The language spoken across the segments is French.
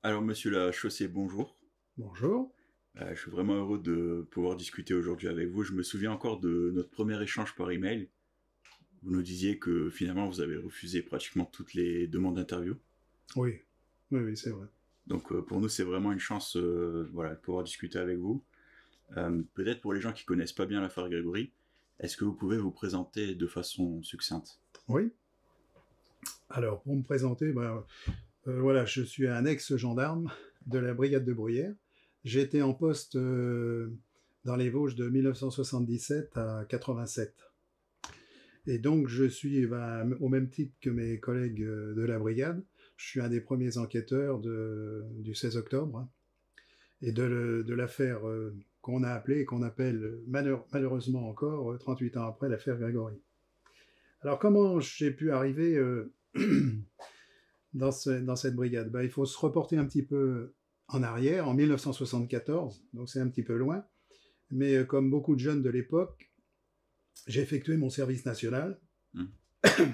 Alors, monsieur Lachaussée, bonjour. Bonjour. Je suis vraiment heureux de pouvoir discuter aujourd'hui avec vous. Je me souviens encore de notre premier échange par email. Vous nous disiez que finalement vous avez refusé pratiquement toutes les demandes d'interview. Oui, oui, oui, c'est vrai. Donc pour nous, c'est vraiment une chance voilà, de pouvoir discuter avec vous. Peut-être pour les gens qui connaissent pas bien l'affaire Grégory, est-ce que vous pouvez vous présenter de façon succincte? Oui. Alors, pour me présenter, voilà, je suis un ex-gendarme de la brigade de Bruyères. J'étais en poste dans les Vosges de 1977 à 87. Et donc, je suis, au même titre que mes collègues de la brigade, je suis un des premiers enquêteurs du 16 octobre, hein, et de l'affaire qu'on a appelée et qu'on appelle malheureusement encore, 38 ans après, l'affaire Grégory. Alors, comment j'ai pu arriver dans cette brigade? Il faut se reporter un petit peu en arrière, en 1974, donc c'est un petit peu loin, mais comme beaucoup de jeunes de l'époque, j'ai effectué mon service national, Hmm.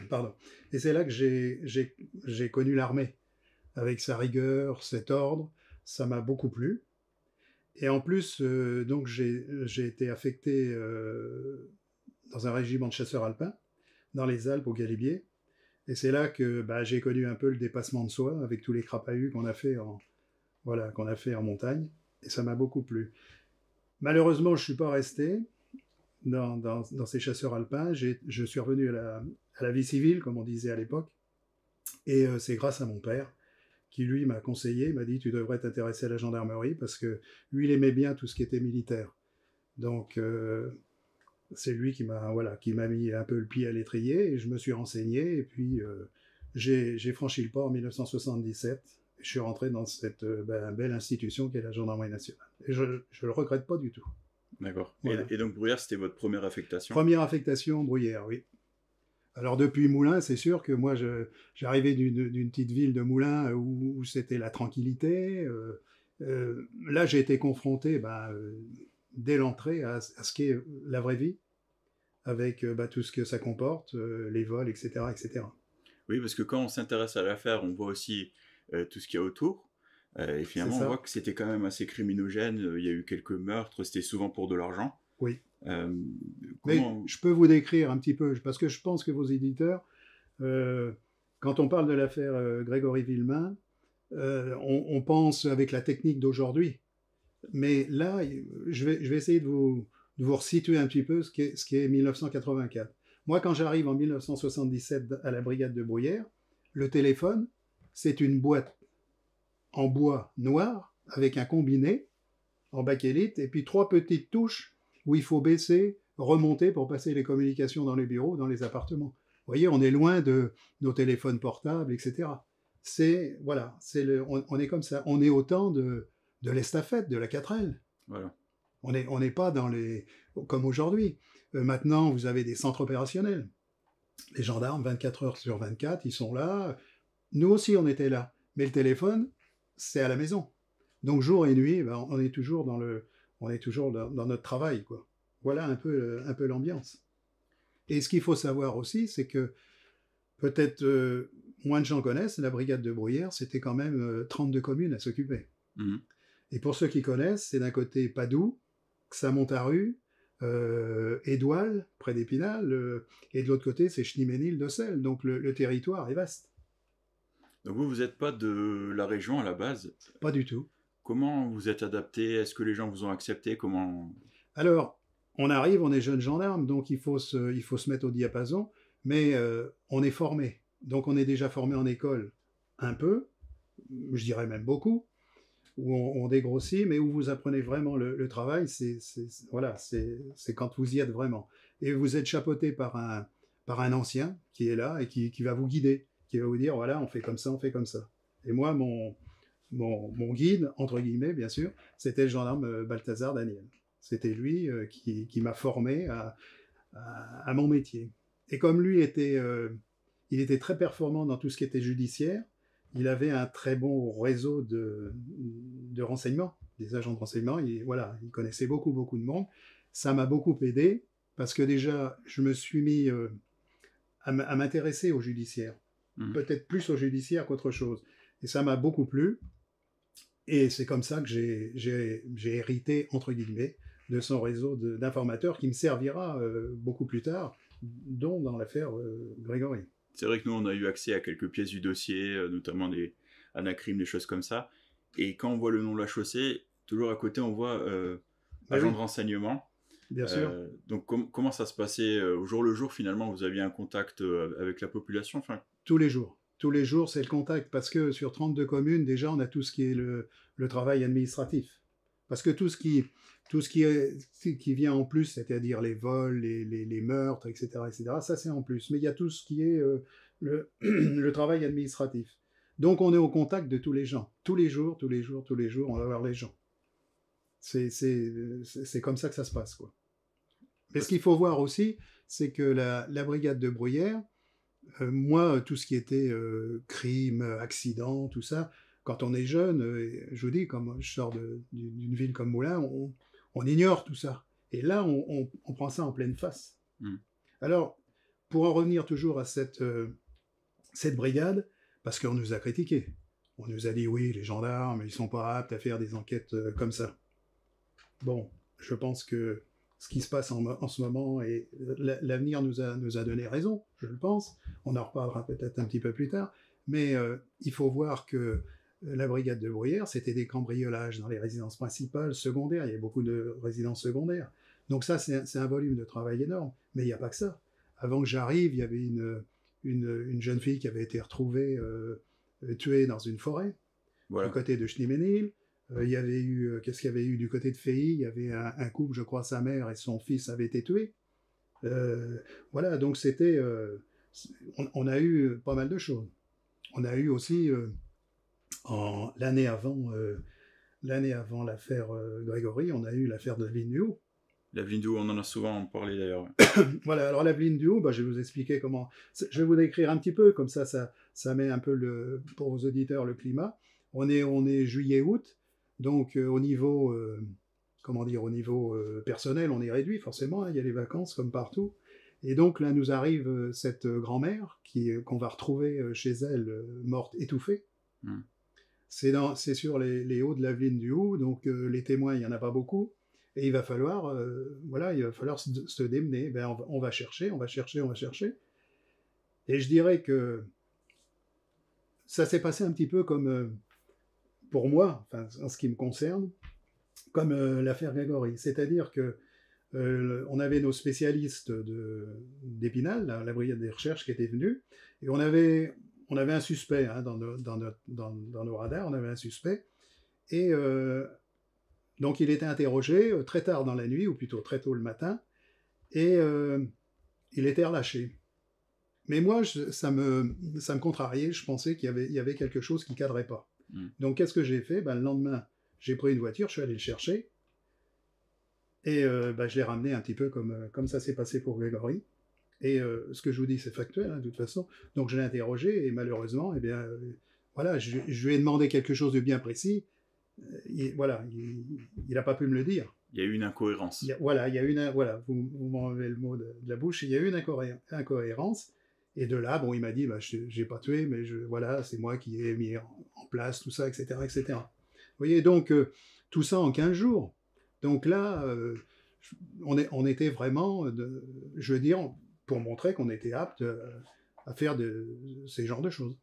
pardon, et c'est là que j'ai connu l'armée, avec sa rigueur, cet ordre, ça m'a beaucoup plu. Et en plus, donc j'ai été affecté dans un régiment de chasseurs alpins, dans les Alpes, au Galibier. Et c'est là que j'ai connu un peu le dépassement de soi avec tous les crapahuts qu'on a fait en montagne. Et ça m'a beaucoup plu. Malheureusement, je ne suis pas resté dans ces chasseurs alpins. Je suis revenu à la vie civile, comme on disait à l'époque. Et c'est grâce à mon père qui, lui, m'a conseillé, m'a dit, tu devrais t'intéresser à la gendarmerie parce que lui, il aimait bien tout ce qui était militaire. Donc, c'est lui qui m'a mis un peu le pied à l'étrier et je me suis renseigné et puis j'ai franchi le pas en 1977. Je suis rentré dans cette belle institution qu'est la gendarmerie nationale. Et je ne le regrette pas du tout. D'accord. Voilà. Et donc Bruyères, c'était votre première affectation? Première affectation, Bruyères, oui. Alors depuis Moulins, c'est sûr que moi j'arrivais d'une petite ville de Moulins où c'était la tranquillité. Là j'ai été confronté dès l'entrée à ce qu'est la vraie vie, avec tout ce que ça comporte, les vols, etc., etc. Oui, parce que quand on s'intéresse à l'affaire, on voit aussi tout ce qu'il y a autour. Et C'est finalement, on voit ça. que c'était quand même assez criminogène. Il y a eu quelques meurtres, c'était souvent pour de l'argent. Oui. Euh, Mais comment... je peux vous décrire un petit peu, parce que je pense que vos éditeurs, euh, quand on parle de l'affaire Grégory Villemain, on pense avec la technique d'aujourd'hui. Mais là, je vais essayer de vous resituer un petit peu ce qui est 1984. Moi, quand j'arrive en 1977 à la brigade de Bruyères, le téléphone, c'est une boîte en bois noir avec un combiné en bakélite et puis trois petites touches où il faut baisser, remonter pour passer les communications dans les bureaux, dans les appartements. Vous voyez, on est loin de nos téléphones portables, etc. C'est voilà, on est comme ça. On est au temps de l'estafette, de la 4L. Voilà. On n'est pas dans les comme aujourd'hui. Maintenant, vous avez des centres opérationnels. Les gendarmes, 24 heures sur 24, ils sont là. Nous aussi, on était là. Mais le téléphone, c'est à la maison. Donc jour et nuit, on est toujours on est toujours dans notre travail, quoi. Voilà un peu l'ambiance. Et ce qu'il faut savoir aussi, c'est que peut-être moins de gens connaissent, la brigade de Bruyères, c'était quand même 32 communes à s'occuper. Mhm. Et pour ceux qui connaissent, c'est d'un côté Padoue, Xamontaru, Édoual, près d'Épinal, et de l'autre côté, c'est Schneeménil-Docel. Donc le territoire est vaste. Donc vous n'êtes pas de la région à la base. Pas du tout. Comment vous êtes adapté? Est-ce que les gens vous ont accepté? Comment... Alors, on arrive, on est jeune gendarme, donc il faut se mettre au diapason, mais on est formé. Donc on est déjà formé en école un peu, je dirais même beaucoup, où on dégrossit, mais où vous apprenez vraiment le travail, voilà, c'est quand vous y êtes vraiment. Et vous êtes chapeauté par un ancien qui est là et qui va vous guider, qui va vous dire, voilà, on fait comme ça, on fait comme ça. Et moi, mon guide, entre guillemets, bien sûr, c'était le gendarme Balthazar Daniel. C'était lui qui m'a formé à mon métier. Et comme lui il était très performant dans tout ce qui était judiciaire, il avait un très bon réseau de renseignements, des agents de renseignement. Voilà, il connaissait beaucoup, beaucoup de monde. Ça m'a beaucoup aidé parce que déjà, je me suis mis à m'intéresser au judiciaire. Mhm. Peut-être plus au judiciaire qu'autre chose. Et ça m'a beaucoup plu. Et c'est comme ça que j'ai hérité, entre guillemets, de son réseau d'informateurs qui me servira beaucoup plus tard, dont dans l'affaire Grégory. C'est vrai que nous, on a eu accès à quelques pièces du dossier, notamment des anacrimes, des choses comme ça. Et quand on voit le nom de la chaussée, toujours à côté, on voit agent de renseignement. Bien sûr. Donc, comment ça se passait au jour le jour, finalement, vous aviez un contact avec la population, enfin... Tous les jours. Tous les jours, c'est le contact. Parce que sur 32 communes, déjà, on a tout ce qui est le travail administratif. Parce que tout ce qui vient en plus, c'est-à-dire les vols, les meurtres, etc., ça c'est en plus. Mais il y a tout ce qui est le travail administratif. Donc on est au contact de tous les gens. Tous les jours, on va voir les gens. C'est comme ça que ça se passe, quoi. Mais ce qu'il faut voir aussi, c'est que la brigade de Bruyères, moi, tout ce qui était crime, accident, tout ça, quand on est jeune, je vous dis, comme je sors d'une ville comme Moulins, on ignore tout ça. Et là, on prend ça en pleine face. Alors, pour en revenir toujours à cette brigade, parce qu'on nous a critiqué. On nous a dit, oui, les gendarmes, ils sont pas aptes à faire des enquêtes comme ça. Bon, je pense que ce qui se passe en ce moment, et l'avenir nous a donné raison, je le pense. On en reparlera peut-être un petit peu plus tard. Mais il faut voir que la brigade de Bruyères, c'était des cambriolages dans les résidences principales, secondaires. Il y a beaucoup de résidences secondaires. Donc ça, c'est un volume de travail énorme. Mais il n'y a pas que ça. Avant que j'arrive, il y avait une jeune fille qui avait été retrouvée tuée dans une forêt, voilà, du côté de Schneemenil. Il y avait eu, qu'est-ce qu'il y avait eu du côté de Feilly? Il y avait un couple, je crois, sa mère et son fils avaient été tués. Voilà, donc c'était... on a eu pas mal de choses. On a eu aussi, l'année avant l'affaire Grégory, on a eu l'affaire de Laveline du Haut. Laveline du Haut, on en a souvent parlé d'ailleurs. Voilà, alors Laveline du Haut, je vais vous expliquer comment... Je vais vous décrire un petit peu, comme ça met un peu, pour vos auditeurs, le climat. On est juillet-août, donc au niveau personnel, on est réduit forcément, hein, il y a les vacances comme partout. Et donc là nous arrive cette grand-mère qu'on va retrouver chez elle, morte, étouffée. C'est sur les hauts de Laveline du Haut, donc les témoins, il n'y en a pas beaucoup. Et il va falloir se démener. On va chercher. Et je dirais que ça s'est passé un petit peu comme, pour moi, enfin, en ce qui me concerne, comme l'affaire Grégory. C'est-à-dire que on avait nos spécialistes d'Épinal, la brigade des recherches qui étaient venus, et on avait un suspect hein, dans nos radars, on avait un suspect, et donc il était interrogé très tard dans la nuit, ou plutôt très tôt le matin, et il était relâché. Mais moi, ça me contrariait, je pensais qu'il y avait quelque chose qui ne cadrait pas. Donc qu'est-ce que j'ai fait? Le lendemain, j'ai pris une voiture, je suis allé le chercher, et je l'ai ramené un petit peu comme ça s'est passé pour Grégory. Et ce que je vous dis, c'est factuel, hein, de toute façon. Donc je l'ai interrogé, et malheureusement, voilà, je lui ai demandé quelque chose de bien précis. Il n'a pas pu me le dire. Il y a eu une incohérence. Vous m'enlevez le mot de la bouche. Il y a eu une incohérence. Et de là, il m'a dit, je n'ai pas tué, mais c'est moi qui ai mis en place tout ça, etc., etc. Vous voyez, donc, tout ça en 15 jours. Donc là, on était vraiment, je veux dire, pour montrer qu'on était apte à faire ces genres de choses.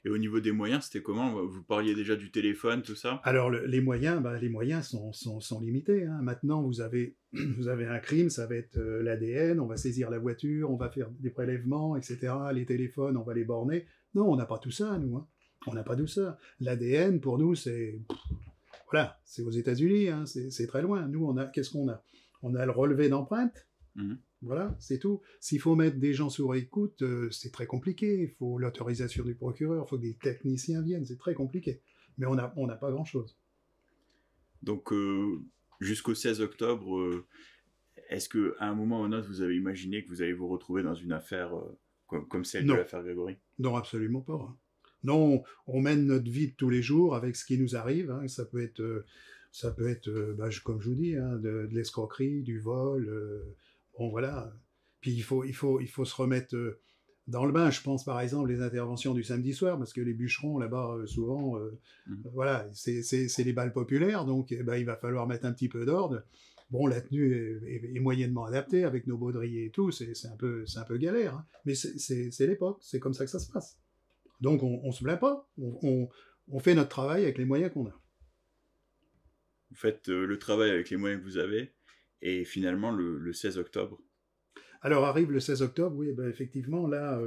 Et au niveau des moyens, c'était comment? Vous parliez déjà du téléphone, tout ça? Alors les moyens sont limités. Hein. Maintenant, vous avez un crime, ça va être l'ADN, on va saisir la voiture, on va faire des prélèvements, etc. Les téléphones, on va les borner. Non, on n'a pas tout ça, nous. Hein. On n'a pas tout ça. L'ADN, pour nous, c'est aux États-Unis, hein, c'est très loin. Nous, qu'est-ce qu'on a? On a le relevé d'empreintes. Voilà, c'est tout. S'il faut mettre des gens sous écoute, c'est très compliqué. Il faut l'autorisation du procureur, il faut que des techniciens viennent, c'est très compliqué. Mais on n'a pas grand-chose. Donc, jusqu'au 16 octobre, est-ce qu'à un moment ou un autre, vous avez imaginé que vous allez vous retrouver dans une affaire comme celle de l'affaire Grégory? Non, absolument pas. Hein. Non, on mène notre vie de tous les jours avec ce qui nous arrive. Hein. Ça peut être comme je vous dis, hein, de l'escroquerie, du vol... Bon, voilà. Puis il faut se remettre Dans le bain, je pense par exemple les interventions du samedi soir, parce que les bûcherons là-bas, souvent, voilà, c'est les bals populaires, donc ben, il va falloir mettre un petit peu d'ordre. Bon, la tenue est moyennement adaptée avec nos baudriers et tout, c'est un peu galère, hein. Mais c'est l'époque, c'est comme ça que ça se passe. Donc on se plaint pas, on fait notre travail avec les moyens qu'on a. Vous faites le travail avec les moyens que vous avez, et finalement, le 16 octobre. Alors arrive le 16 octobre, oui, ben, effectivement, là,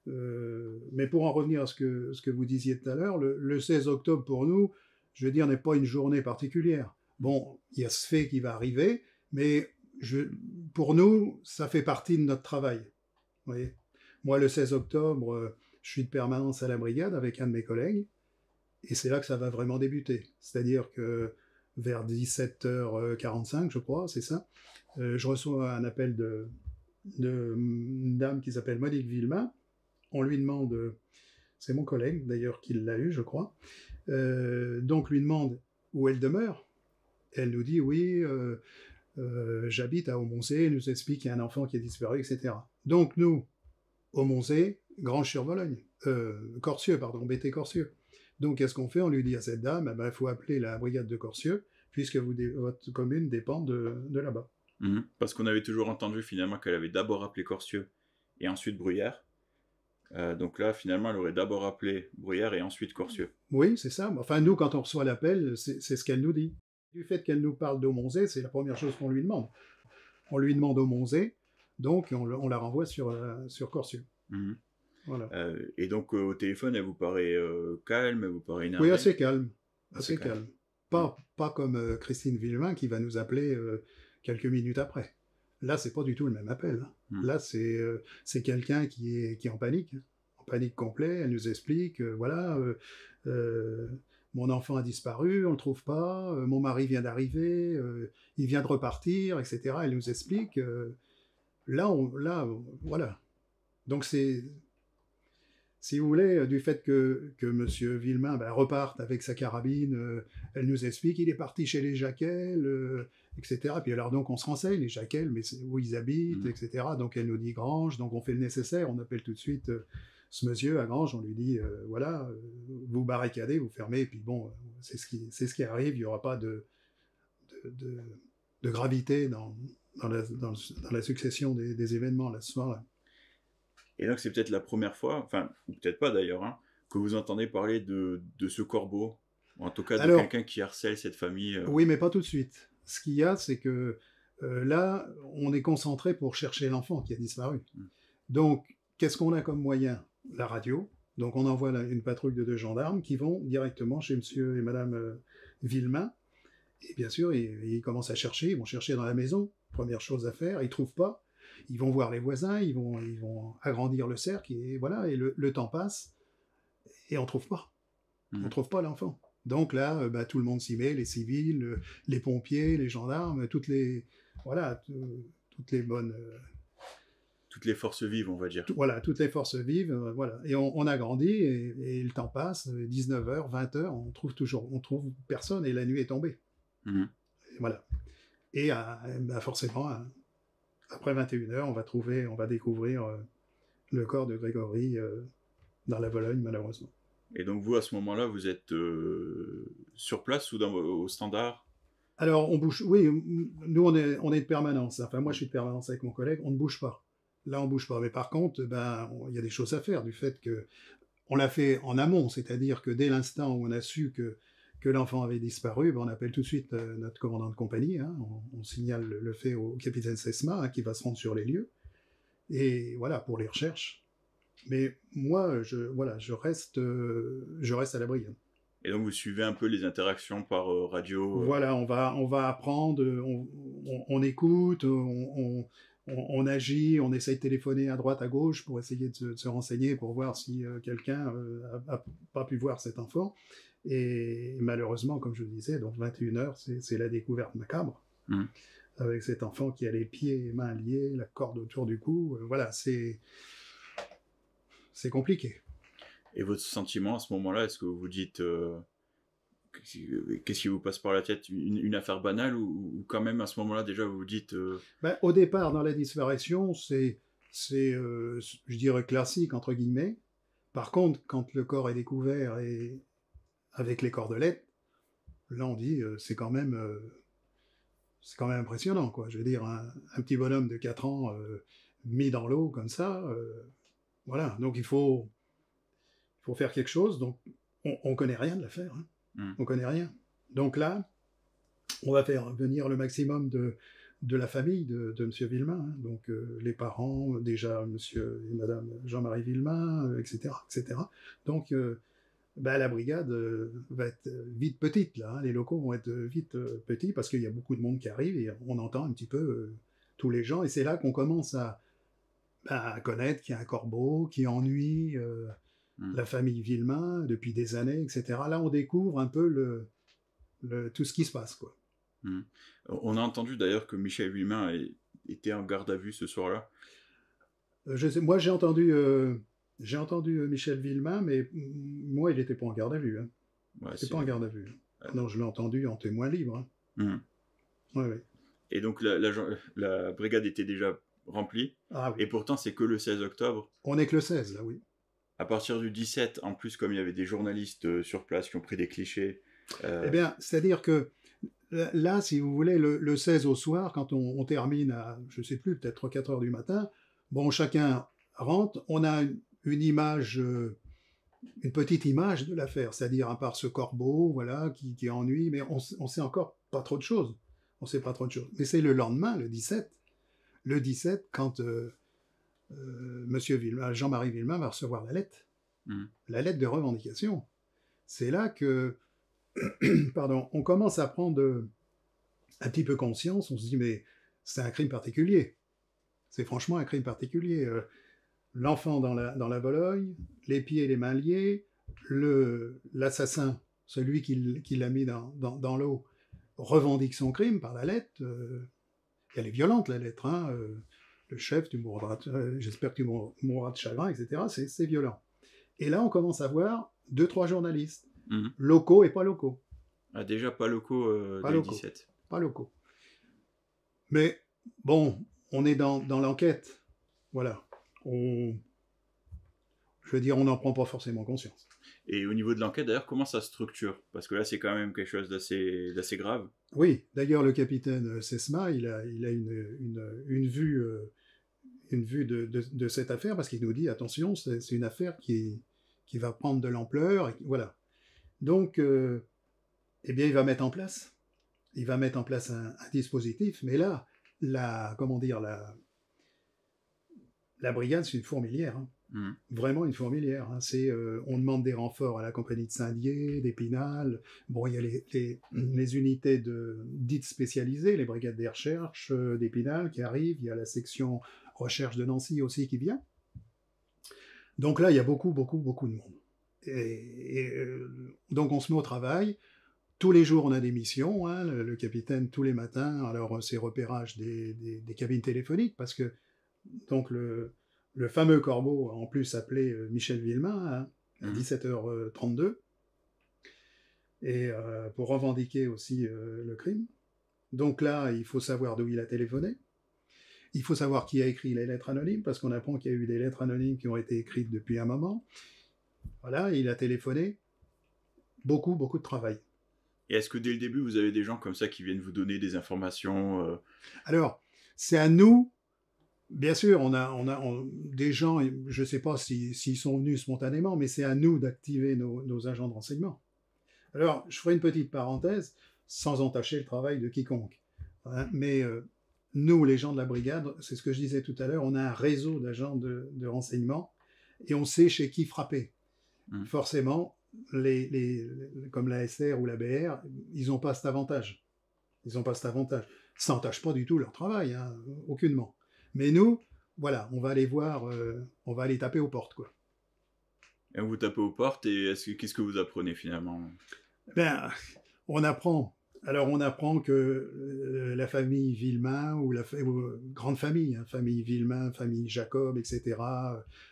mais pour en revenir à ce que vous disiez tout à l'heure, le 16 octobre pour nous, je veux dire, n'est pas une journée particulière. Bon, il y a ce fait qui va arriver, mais pour nous, ça fait partie de notre travail. Vous voyez. Moi, le 16 octobre, je suis de permanence à la brigade avec un de mes collègues, et c'est là que ça va vraiment débuter. C'est-à-dire que vers 17h45, je crois, c'est ça, je reçois un appel d'une dame qui s'appelle Monique Villemain. On lui demande, c'est mon collègue d'ailleurs qui l'a eu, je crois, donc lui demande où elle demeure. Elle nous dit oui, j'habite à Aumonzé, elle nous explique qu'il y a un enfant qui est disparu, etc. Donc nous, Aumonzé, Granges-sur-Vologne, Corcieux, pardon, BT Corcieux. Donc qu'est-ce qu'on fait? On lui dit à cette dame, il faut appeler la brigade de Corcieux, puisque votre commune dépend de là-bas. Parce qu'on avait toujours entendu finalement qu'elle avait d'abord appelé Corcieux et ensuite Bruyères. Donc là, finalement, elle aurait d'abord appelé Bruyères et ensuite Corcieux. Oui, c'est ça. Enfin, nous, quand on reçoit l'appel, c'est ce qu'elle nous dit. Du fait qu'elle nous parle d'Aumonzé, c'est la première chose qu'on lui demande. On lui demande Aumonzé, donc on la renvoie sur Corcieux. Voilà. Et donc, au téléphone, elle vous paraît calme, elle vous paraît énervée? Oui, assez calme. Assez calme. Pas comme Christine Villemain qui va nous appeler quelques minutes après. Là, c'est pas du tout le même appel. Là, c'est quelqu'un qui est en panique. En panique complet. Elle nous explique, voilà, mon enfant a disparu, on le trouve pas, mon mari vient d'arriver, il vient de repartir, etc. Elle nous explique. Là, voilà. Donc si vous voulez, du fait que M. Villemain reparte avec sa carabine, elle nous explique qu'il est parti chez les Jacquel, etc. Puis alors donc on se renseigne, les Jacquel, mais où ils habitent, etc. Donc elle nous dit Granges, donc on fait le nécessaire, on appelle tout de suite ce monsieur à Granges, on lui dit, voilà, vous barricadez, vous fermez, et puis bon, c'est ce qui arrive, il n'y aura pas de gravité dans la succession des événements là, ce soir-là. Et donc, c'est peut-être la première fois, enfin, ou peut-être pas d'ailleurs, hein, que vous entendez parler de ce corbeau, ou en tout cas de quelqu'un qui harcèle cette famille. Oui, mais pas tout de suite. Ce qu'il y a, c'est que là, on est concentré pour chercher l'enfant qui a disparu. Donc, qu'est-ce qu'on a comme moyen? La radio. Donc, on envoie une patrouille de 2 gendarmes qui vont directement chez monsieur et madame Villemain. Et bien sûr, ils commencent à chercher, ils vont chercher dans la maison. Première chose à faire, ils trouvent pas. Ils vont voir les voisins, ils vont agrandir le cercle, et voilà, et le temps passe, et on trouve pas. On trouve pas l'enfant. Donc là, tout le monde s'y met, les civils, les pompiers, les gendarmes, toutes les bonnes... toutes les forces vives, on va dire. Voilà, toutes les forces vives, voilà. Et on agrandit, et le temps passe, 19h, 20h, on trouve personne, et la nuit est tombée. Et voilà. Et forcément... Après 21h, on va découvrir le corps de Grégory dans la Vologne, malheureusement. Et donc vous, à ce moment-là, vous êtes sur place ou au standard? Alors, on bouge. Oui, nous, on est de permanence. Enfin, moi, je suis de permanence avec mon collègue. On ne bouge pas. Là, on bouge pas. Mais par contre, il y a des choses à faire du fait que on l'a fait en amont, c'est-à-dire que dès l'instant où on a su que l'enfant avait disparu, on appelle tout de suite notre commandant de compagnie, hein, on signale le fait au capitaine Sesma, hein, qui va se rendre sur les lieux, et voilà, pour les recherches. Mais moi, je reste à la brigade. Et donc vous suivez un peu les interactions par radio? Voilà, on va apprendre, on écoute, on agit, on essaye de téléphoner à droite, à gauche pour essayer de se renseigner, pour voir si quelqu'un n'a pas pu voir cet enfant. Et malheureusement, comme je vous disais, donc 21h, c'est la découverte macabre, avec cet enfant qui a les pieds et mains liés, la corde autour du cou. Voilà, c'est compliqué. Et votre sentiment à ce moment-là, est-ce que vous vous dites... qu'est-ce qui vous passe par la tête? Une affaire banale, ou quand même à ce moment-là déjà vous vous dites... Au départ, dans la disparition, c'est, je dirais, classique, entre guillemets. Par contre, quand le corps est découvert et avec les cordelettes, là, on dit, c'est quand même impressionnant, quoi. Je veux dire, un petit bonhomme de 4 ans mis dans l'eau comme ça, voilà. Donc, il faut faire quelque chose. Donc, on connaît rien de l'affaire, hein. On connaît rien. Donc là, on va faire venir le maximum de la famille de M. Villemain, hein. Donc les parents, déjà M. et Mme Jean-Marie Villemain, etc., etc. Donc la brigade va être vite petite, là, hein. Les locaux vont être vite petits parce qu'il y a beaucoup de monde qui arrive et on entend un petit peu tous les gens. Et c'est là qu'on commence à connaître qu'il y a un corbeau qui ennuie la famille Villemain depuis des années, etc. Là, on découvre un peu tout ce qui se passe, quoi. On a entendu d'ailleurs que Michel Villemain était en garde à vue ce soir-là. Moi, j'ai entendu Michel Villemain, mais moi, il n'était pas en garde à vue, hein. Ouais, c'est pas en garde à vue. Non, je l'ai entendu en témoin libre, hein. Ouais. Et donc, la brigade était déjà remplie. Ah, oui. Et pourtant, c'est que le 16 octobre. On est que le 16, là, oui. À partir du 17, en plus, comme il y avait des journalistes sur place qui ont pris des clichés. Eh bien, c'est-à-dire que là, si vous voulez, le 16 au soir, quand on termine à, je sais plus, peut-être 3-4 heures du matin, bon, chacun rentre, on a une image, une petite image de l'affaire, c'est-à-dire à part ce corbeau, voilà, qui ennuie, mais on sait encore pas trop de choses. On sait pas trop de choses. Mais c'est le lendemain, le 17, quand Monsieur Villemain, Jean-Marie Villemain va recevoir la lettre de revendication. C'est là que pardon, on commence à prendre un petit peu conscience, on se dit, mais c'est un crime particulier. C'est franchement un crime particulier. L'enfant dans la Vologne, les pieds et les mains liés, l'assassin, celui qui l'a mis dans l'eau, revendique son crime par la lettre. Elle est violente, la lettre, hein. Le chef, j'espère que tu mourras de chagrin, etc. C'est violent. Et là, on commence à voir 2-3 journalistes, locaux et pas locaux. Ah, déjà pas locaux dès le 17. Pas locaux. Mais bon, on est dans l'enquête. Voilà. Je veux dire, on n'en prend pas forcément conscience. Et au niveau de l'enquête, d'ailleurs, comment ça se structure? Parce que là, c'est quand même quelque chose d'assez grave. Oui, d'ailleurs, le capitaine Sesma, il a une vue de cette affaire, parce qu'il nous dit, attention, c'est une affaire qui va prendre de l'ampleur, voilà. Donc, eh bien, il va mettre en place un dispositif, mais là, la brigade, c'est une fourmilière, hein. Vraiment une fourmilière, hein. On demande des renforts à la compagnie de Saint-Dié, d'Épinal. Bon, il y a les unités dites spécialisées, les brigades des recherches d'Épinal qui arrivent, il y a la section recherche de Nancy aussi qui vient. Donc là, il y a beaucoup, beaucoup, beaucoup de monde. Donc on se met au travail. Tous les jours, on a des missions, hein. Le capitaine, tous les matins, alors c'est repérage des cabines téléphoniques, parce que donc le fameux corbeau, en plus appelé Michel Villemain, hein, à 17h32, et pour revendiquer aussi le crime. Donc là, il faut savoir d'où il a téléphoné. Il faut savoir qui a écrit les lettres anonymes, parce qu'on apprend qu'il y a eu des lettres anonymes qui ont été écrites depuis un moment. Voilà, il a téléphoné. Beaucoup, beaucoup de travail. Et est-ce que dès le début, vous avez des gens comme ça qui viennent vous donner des informations Alors, c'est à nous. Bien sûr, on a des gens, je ne sais pas s'ils sont venus spontanément, mais c'est à nous d'activer nos agents de renseignement. Alors, je ferai une petite parenthèse, sans entacher le travail de quiconque, hein, mais nous, les gens de la brigade, c'est ce que je disais tout à l'heure, on a un réseau d'agents de renseignement, et on sait chez qui frapper. Forcément, comme la SR ou la BR, ils n'ont pas cet avantage. Ça n'entache pas du tout leur travail, hein, aucunement. Mais nous, voilà, on va aller voir, on va aller taper aux portes, quoi. Et vous tapez aux portes, et qu'est-ce que vous apprenez finalement? Ben, on apprend. Alors, on apprend que la famille Villemain, ou grande famille, hein, famille Villemain, famille Jacob, etc.,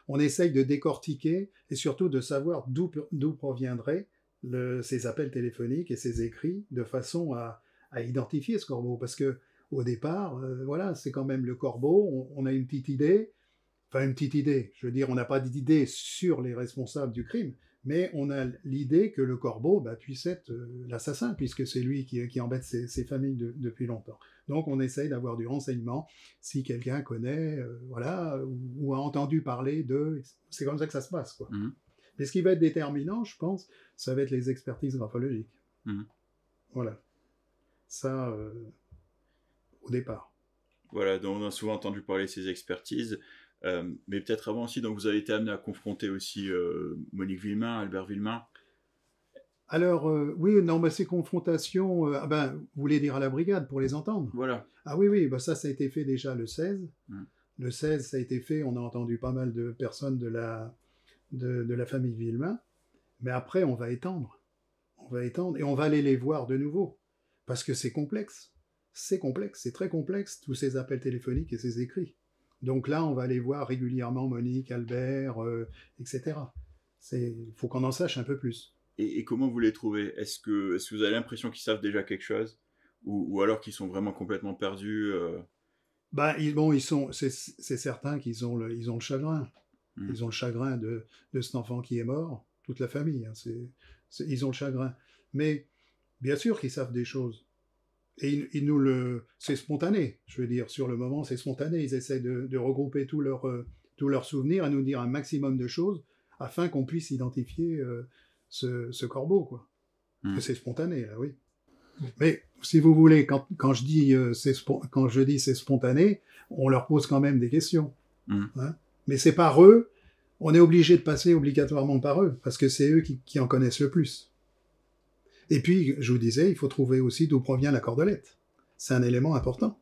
on essaye de décortiquer et surtout de savoir d'où proviendraient ces appels téléphoniques et ces écrits, de façon à identifier ce corbeau. Parce que au départ, voilà, c'est quand même le corbeau, on a une petite idée, enfin une petite idée. Je veux dire, on n'a pas d'idée sur les responsables du crime, mais on a l'idée que le corbeau puisse être l'assassin, puisque c'est lui qui embête ses familles depuis longtemps. Donc on essaye d'avoir du renseignement si quelqu'un connaît, voilà, ou a entendu parler de... C'est comme ça que ça se passe, quoi. Mmh. Mais ce qui va être déterminant, je pense, ça va être les expertises graphologiques. Mmh. Voilà. Ça, au départ. Voilà, donc on a souvent entendu parler de ces expertises. Mais peut-être avant aussi, donc vous avez été amené à confronter aussi Monique Villemain, Albert Villemain. Alors, oui, non, ces confrontations, vous voulez dire à la brigade pour les entendre? Voilà. Ah oui, ça a été fait déjà le 16. Mm. Le 16, ça a été fait, on a entendu pas mal de personnes de la famille Villemain. Mais après, on va étendre. Et on va aller les voir de nouveau. Parce que c'est complexe. C'est complexe, c'est très complexe, tous ces appels téléphoniques et ces écrits. Donc là, on va aller voir régulièrement Monique, Albert, etc. Il faut qu'on en sache un peu plus. Et comment vous les trouvez? Est-ce que vous avez l'impression qu'ils savent déjà quelque chose? Ou alors qu'ils sont vraiment complètement perdus c'est certain qu'ils ont le chagrin. Mm. Ils ont le chagrin de cet enfant qui est mort, toute la famille. Hein, ils ont le chagrin. Mais bien sûr qu'ils savent des choses. Et c'est spontané, je veux dire, sur le moment, c'est spontané. Ils essaient de regrouper tous leurs souvenirs et nous dire un maximum de choses afin qu'on puisse identifier ce corbeau, quoi. Mm. C'est spontané, là, oui. Mais si vous voulez, quand je dis c'est spontané, on leur pose quand même des questions. Mm. Hein, mais c'est par eux, on est obligé de passer obligatoirement par eux, parce que c'est eux qui en connaissent le plus. Et puis, je vous disais, il faut trouver aussi d'où provient la cordelette. C'est un élément important.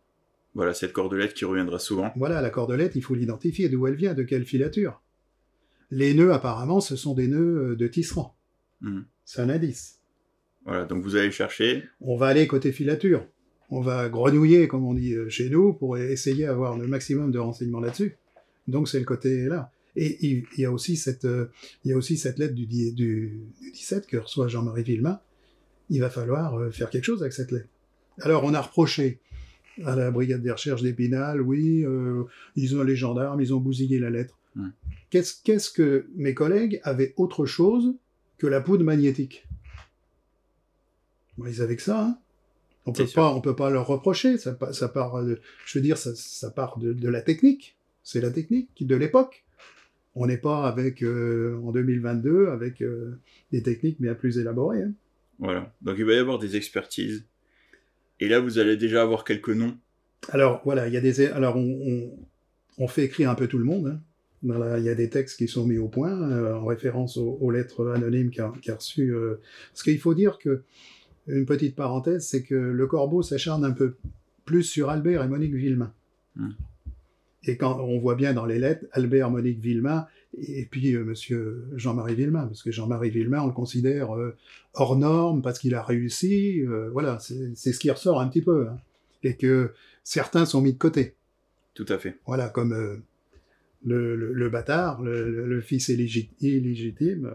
Voilà, cette cordelette qui reviendra souvent. Voilà, la cordelette, il faut l'identifier, d'où elle vient, de quelle filature. Les nœuds, apparemment, ce sont des nœuds de tisserand. Mm. C'est un indice. Voilà, donc vous allez chercher. On va aller côté filature. On va grenouiller, comme on dit chez nous, pour essayer d'avoir le maximum de renseignements là-dessus. Donc c'est le côté là. Et il y a aussi cette lettre du 17 que reçoit Jean-Marie Villemain. Il va falloir faire quelque chose avec cette lettre. Alors on a reproché à la brigade des recherches d'Épinal, oui, les gendarmes, ils ont bousillé la lettre. Mm. Qu'est-ce que mes collègues avaient autre chose que la poudre magnétique? Bon, ils avaient que ça, hein. On peut pas leur reprocher. Ça part, je veux dire, ça part de la technique. C'est la technique de l'époque. On n'est pas en 2022 avec des techniques bien plus élaborées. Hein. Voilà. Donc il va y avoir des expertises. Et là, vous allez déjà avoir quelques noms. Alors voilà, alors on fait écrire un peu tout le monde. Hein. Il y a des textes qui sont mis au point en référence aux lettres anonymes qu'a reçues. Parce qu'il faut dire que une petite parenthèse, c'est que le corbeau s'acharne un peu plus sur Albert et Monique Villemain. Mm. Et quand on voit bien dans les lettres, Albert, Monique Villemain, et puis monsieur Jean-Marie Villemain, parce que Jean-Marie Villemain, on le considère hors norme, parce qu'il a réussi, voilà, c'est ce qui ressort un petit peu, hein, et que certains sont mis de côté. Tout à fait. Voilà, comme le bâtard, le fils illégitime,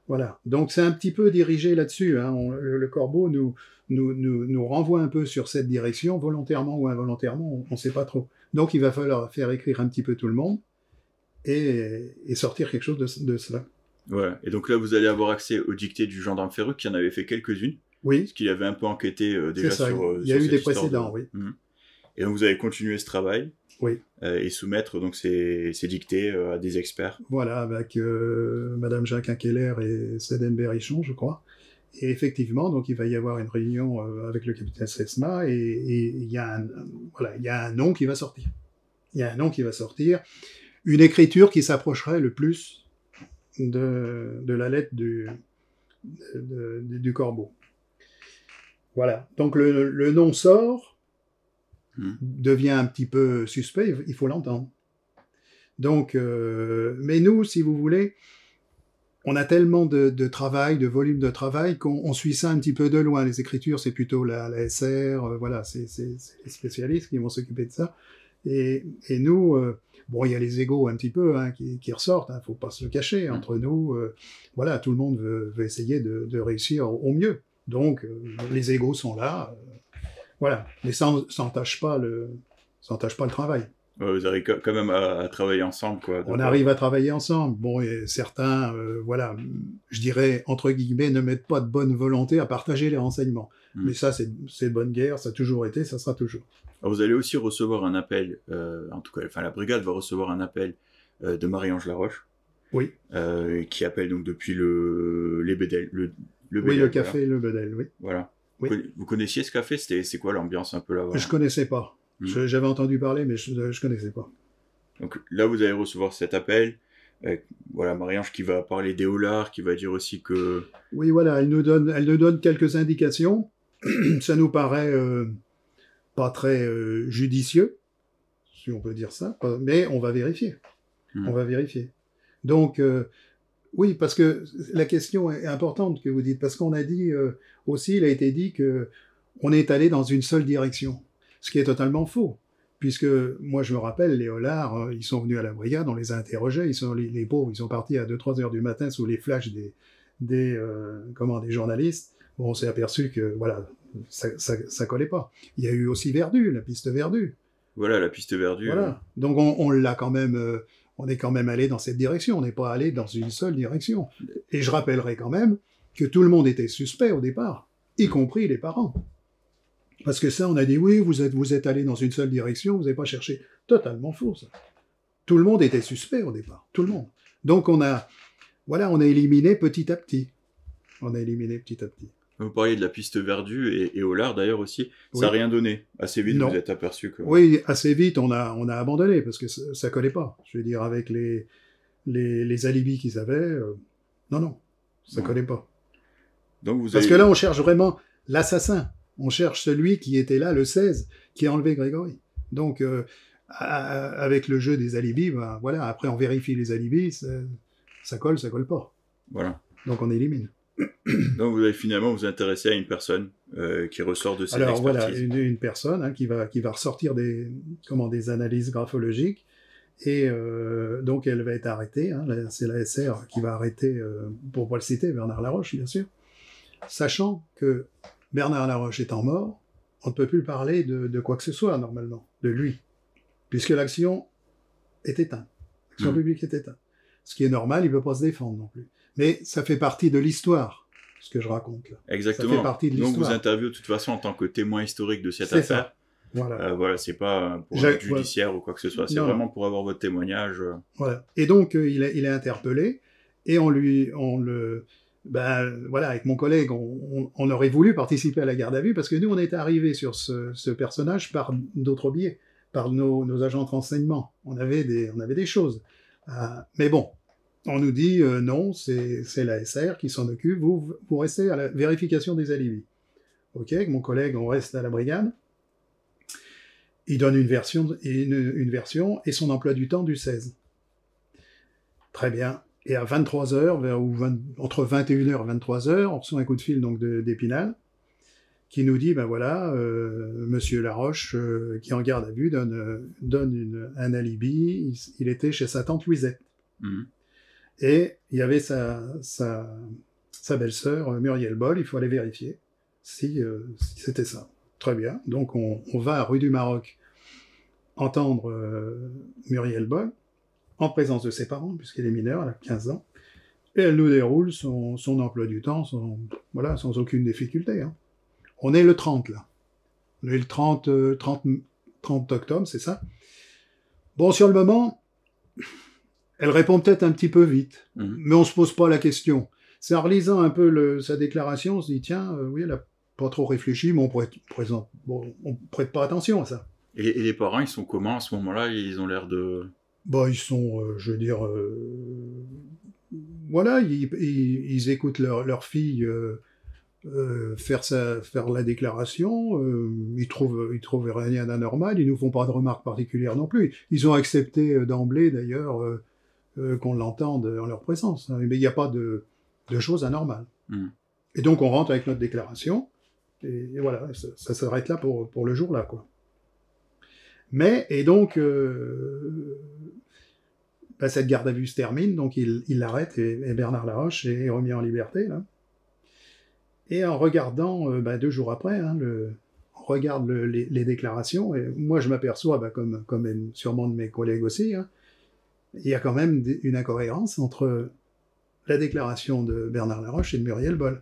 voilà. Donc c'est un petit peu dirigé là-dessus. Hein. Le corbeau nous renvoie un peu sur cette direction, volontairement ou involontairement, on ne sait pas trop. Donc il va falloir faire écrire un petit peu tout le monde et sortir quelque chose de cela. Voilà. Et donc là, vous allez avoir accès aux dictées du gendarme Ferruc, qui en avait fait quelques-unes. Oui. Parce qu'il avait un peu enquêté déjà sur. Il y a eu des précédents, oui. Mmh. Et donc vous allez continuer ce travail. Oui. Et soumettre donc ces dictées à des experts. Voilà, avec Madame Jacques Keller et Cédène Berrichon, je crois. Et effectivement, donc il va y avoir une réunion avec le capitaine Sesma et il y a un nom qui va sortir. Il y a un nom qui va sortir, une écriture qui s'approcherait le plus de la lettre du corbeau. Voilà. Donc le nom sort. Devient un petit peu suspect, il faut l'entendre. Donc, mais nous, si vous voulez, on a tellement de travail, de volume de travail, qu'on suit ça un petit peu de loin. Les écritures, c'est plutôt la SR, voilà, c'est les spécialistes qui vont s'occuper de ça. Et nous, bon, il y a les égos un petit peu hein, qui ressortent, hein, faut pas se le cacher. Entre nous, voilà, tout le monde veut essayer de réussir au mieux. Donc, les égos sont là. Voilà, mais ça n'entache pas le travail. Ouais, vous arrivez quand même à travailler ensemble, quoi. On arrive à travailler ensemble. Bon, et certains, voilà, je dirais, entre guillemets, ne mettent pas de bonne volonté à partager les renseignements. Mais ça, c'est de bonne guerre, ça a toujours été, ça sera toujours. Alors, vous allez aussi recevoir un appel, en tout cas, enfin, la brigade va recevoir un appel de Marie-Ange Laroche. Oui. Qui appelle donc depuis les Bédel, le oui, Bédel, le café, voilà. Le Bedel, oui. Voilà. Oui. Vous connaissiez ce café? C'est quoi l'ambiance un peu là-bas? Je connaissais pas. J'avais entendu parler, mais je connaissais pas. Donc là, vous allez recevoir cet appel. Voilà, Marie-Ange qui va parler des holards, qui va dire aussi que... Oui, voilà, elle nous donne quelques indications. Ça nous paraît pas très judicieux, si on peut dire ça, mais on va vérifier. On va vérifier. Donc, oui, parce que la question est importante que vous dites, parce qu'on a dit aussi, il a été dit que on est allé dans une seule direction, ce qui est totalement faux. Puisque, moi, je me rappelle, les holards, ils sont venus à la brigade, on les a interrogés, les pauvres, ils sont partis à 2-3 heures du matin sous les flashs des journalistes. Bon, on s'est aperçu que, voilà, ça collait pas. Il y a eu aussi Verdu, la piste Verdu. Voilà, la piste Verdu. Voilà. Donc, on l'a quand même, on est quand même allé dans cette direction, on n'est pas allé dans une seule direction. Et je rappellerai quand même que tout le monde était suspect au départ, y compris les parents. Parce que ça, on a dit, oui, vous êtes allé dans une seule direction, vous n'avez pas cherché. Totalement faux, ça. Tout le monde était suspect au départ, tout le monde. Donc on a éliminé petit à petit. On a éliminé petit à petit. Vous parliez de la piste Verdu et Hollard d'ailleurs aussi. Ça n'a Oui. rien donné. Assez vite, Non. vous êtes aperçu que... Oui, assez vite, on a abandonné, parce que ça collait pas. Je veux dire, avec les alibis qu'ils avaient, non, ça collait pas. Donc vous Parce que là, on cherche vraiment l'assassin. On cherche celui qui était là le 16, qui a enlevé Grégory. Donc, avec le jeu des alibis, ben, voilà, après on vérifie les alibis, ça colle pas. Voilà. Donc on élimine. Donc vous allez finalement vous intéresser à une personne qui ressort de cette expertise. Voilà, une personne qui va ressortir des analyses graphologiques, et donc elle va être arrêtée. C'est la SR qui va arrêter, pour pas le citer, Bernard Laroche, bien sûr. Sachant que Bernard Laroche étant mort, on ne peut plus parler de quoi que ce soit, normalement, de lui, puisque l'action est éteinte. L'action publique est éteinte. Ce qui est normal, il ne peut pas se défendre non plus. Mais ça fait partie de l'histoire, ce que je raconte là. Exactement. Ça fait partie de l'histoire. Donc vous interviewez de toute façon en tant que témoin historique de cette affaire. Voilà. Voilà, c'est pas pour un judiciaire ou quoi que ce soit, c'est vraiment pour avoir votre témoignage. Voilà. Et donc il est interpellé, et avec mon collègue, on aurait voulu participer à la garde à vue, parce que nous, on est arrivés sur ce personnage par d'autres biais, par nos agents de renseignement. On avait des choses. Mais bon, on nous dit non, c'est la SR qui s'en occupe, vous restez à la vérification des alibis. Ok, avec mon collègue, on reste à la brigade. Il donne une version et son emploi du temps du 16. Très bien. Et à 23h, entre 21h et 23h, on reçoit un coup de fil donc d'Épinal, qui nous dit, ben voilà, Monsieur Laroche, qui est en garde à vue, donne un alibi, il était chez sa tante Louisette. Et il y avait sa belle-sœur, Muriel Boll, il faut aller vérifier si c'était ça. Très bien, donc on va à rue du Maroc entendre Muriel Boll, en présence de ses parents, puisqu'elle est mineure, elle a 15 ans, et elle nous déroule son emploi du temps, sans aucune difficulté. On est le 30, là. On est le 30 octobre, c'est ça. Bon, sur le moment, elle répond peut-être un petit peu vite, mais on se pose pas la question. C'est en relisant un peu sa déclaration, on se dit, tiens, oui, elle a pas trop réfléchi, mais on prête pas attention à ça. Et les parents, ils sont comment à ce moment-là? Ils ont l'air de... Ils sont, je veux dire, voilà, ils écoutent leur fille faire la déclaration, ils trouvent rien d'anormal, ils nous font pas de remarques particulières non plus. Ils ont accepté d'emblée, d'ailleurs, qu'on l'entende en leur présence, mais il n'y a pas de choses anormales. Et donc on rentre avec notre déclaration, et voilà, ça s'arrête là pour le jour-là, quoi. Et donc, cette garde à vue se termine, donc il l'arrête, et Bernard Laroche est remis en liberté, là. Et en regardant, 2 jours après, en regarde les déclarations, et moi je m'aperçois, comme sûrement de mes collègues aussi, hein, il y a quand même une incohérence entre la déclaration de Bernard Laroche et de Muriel Boll.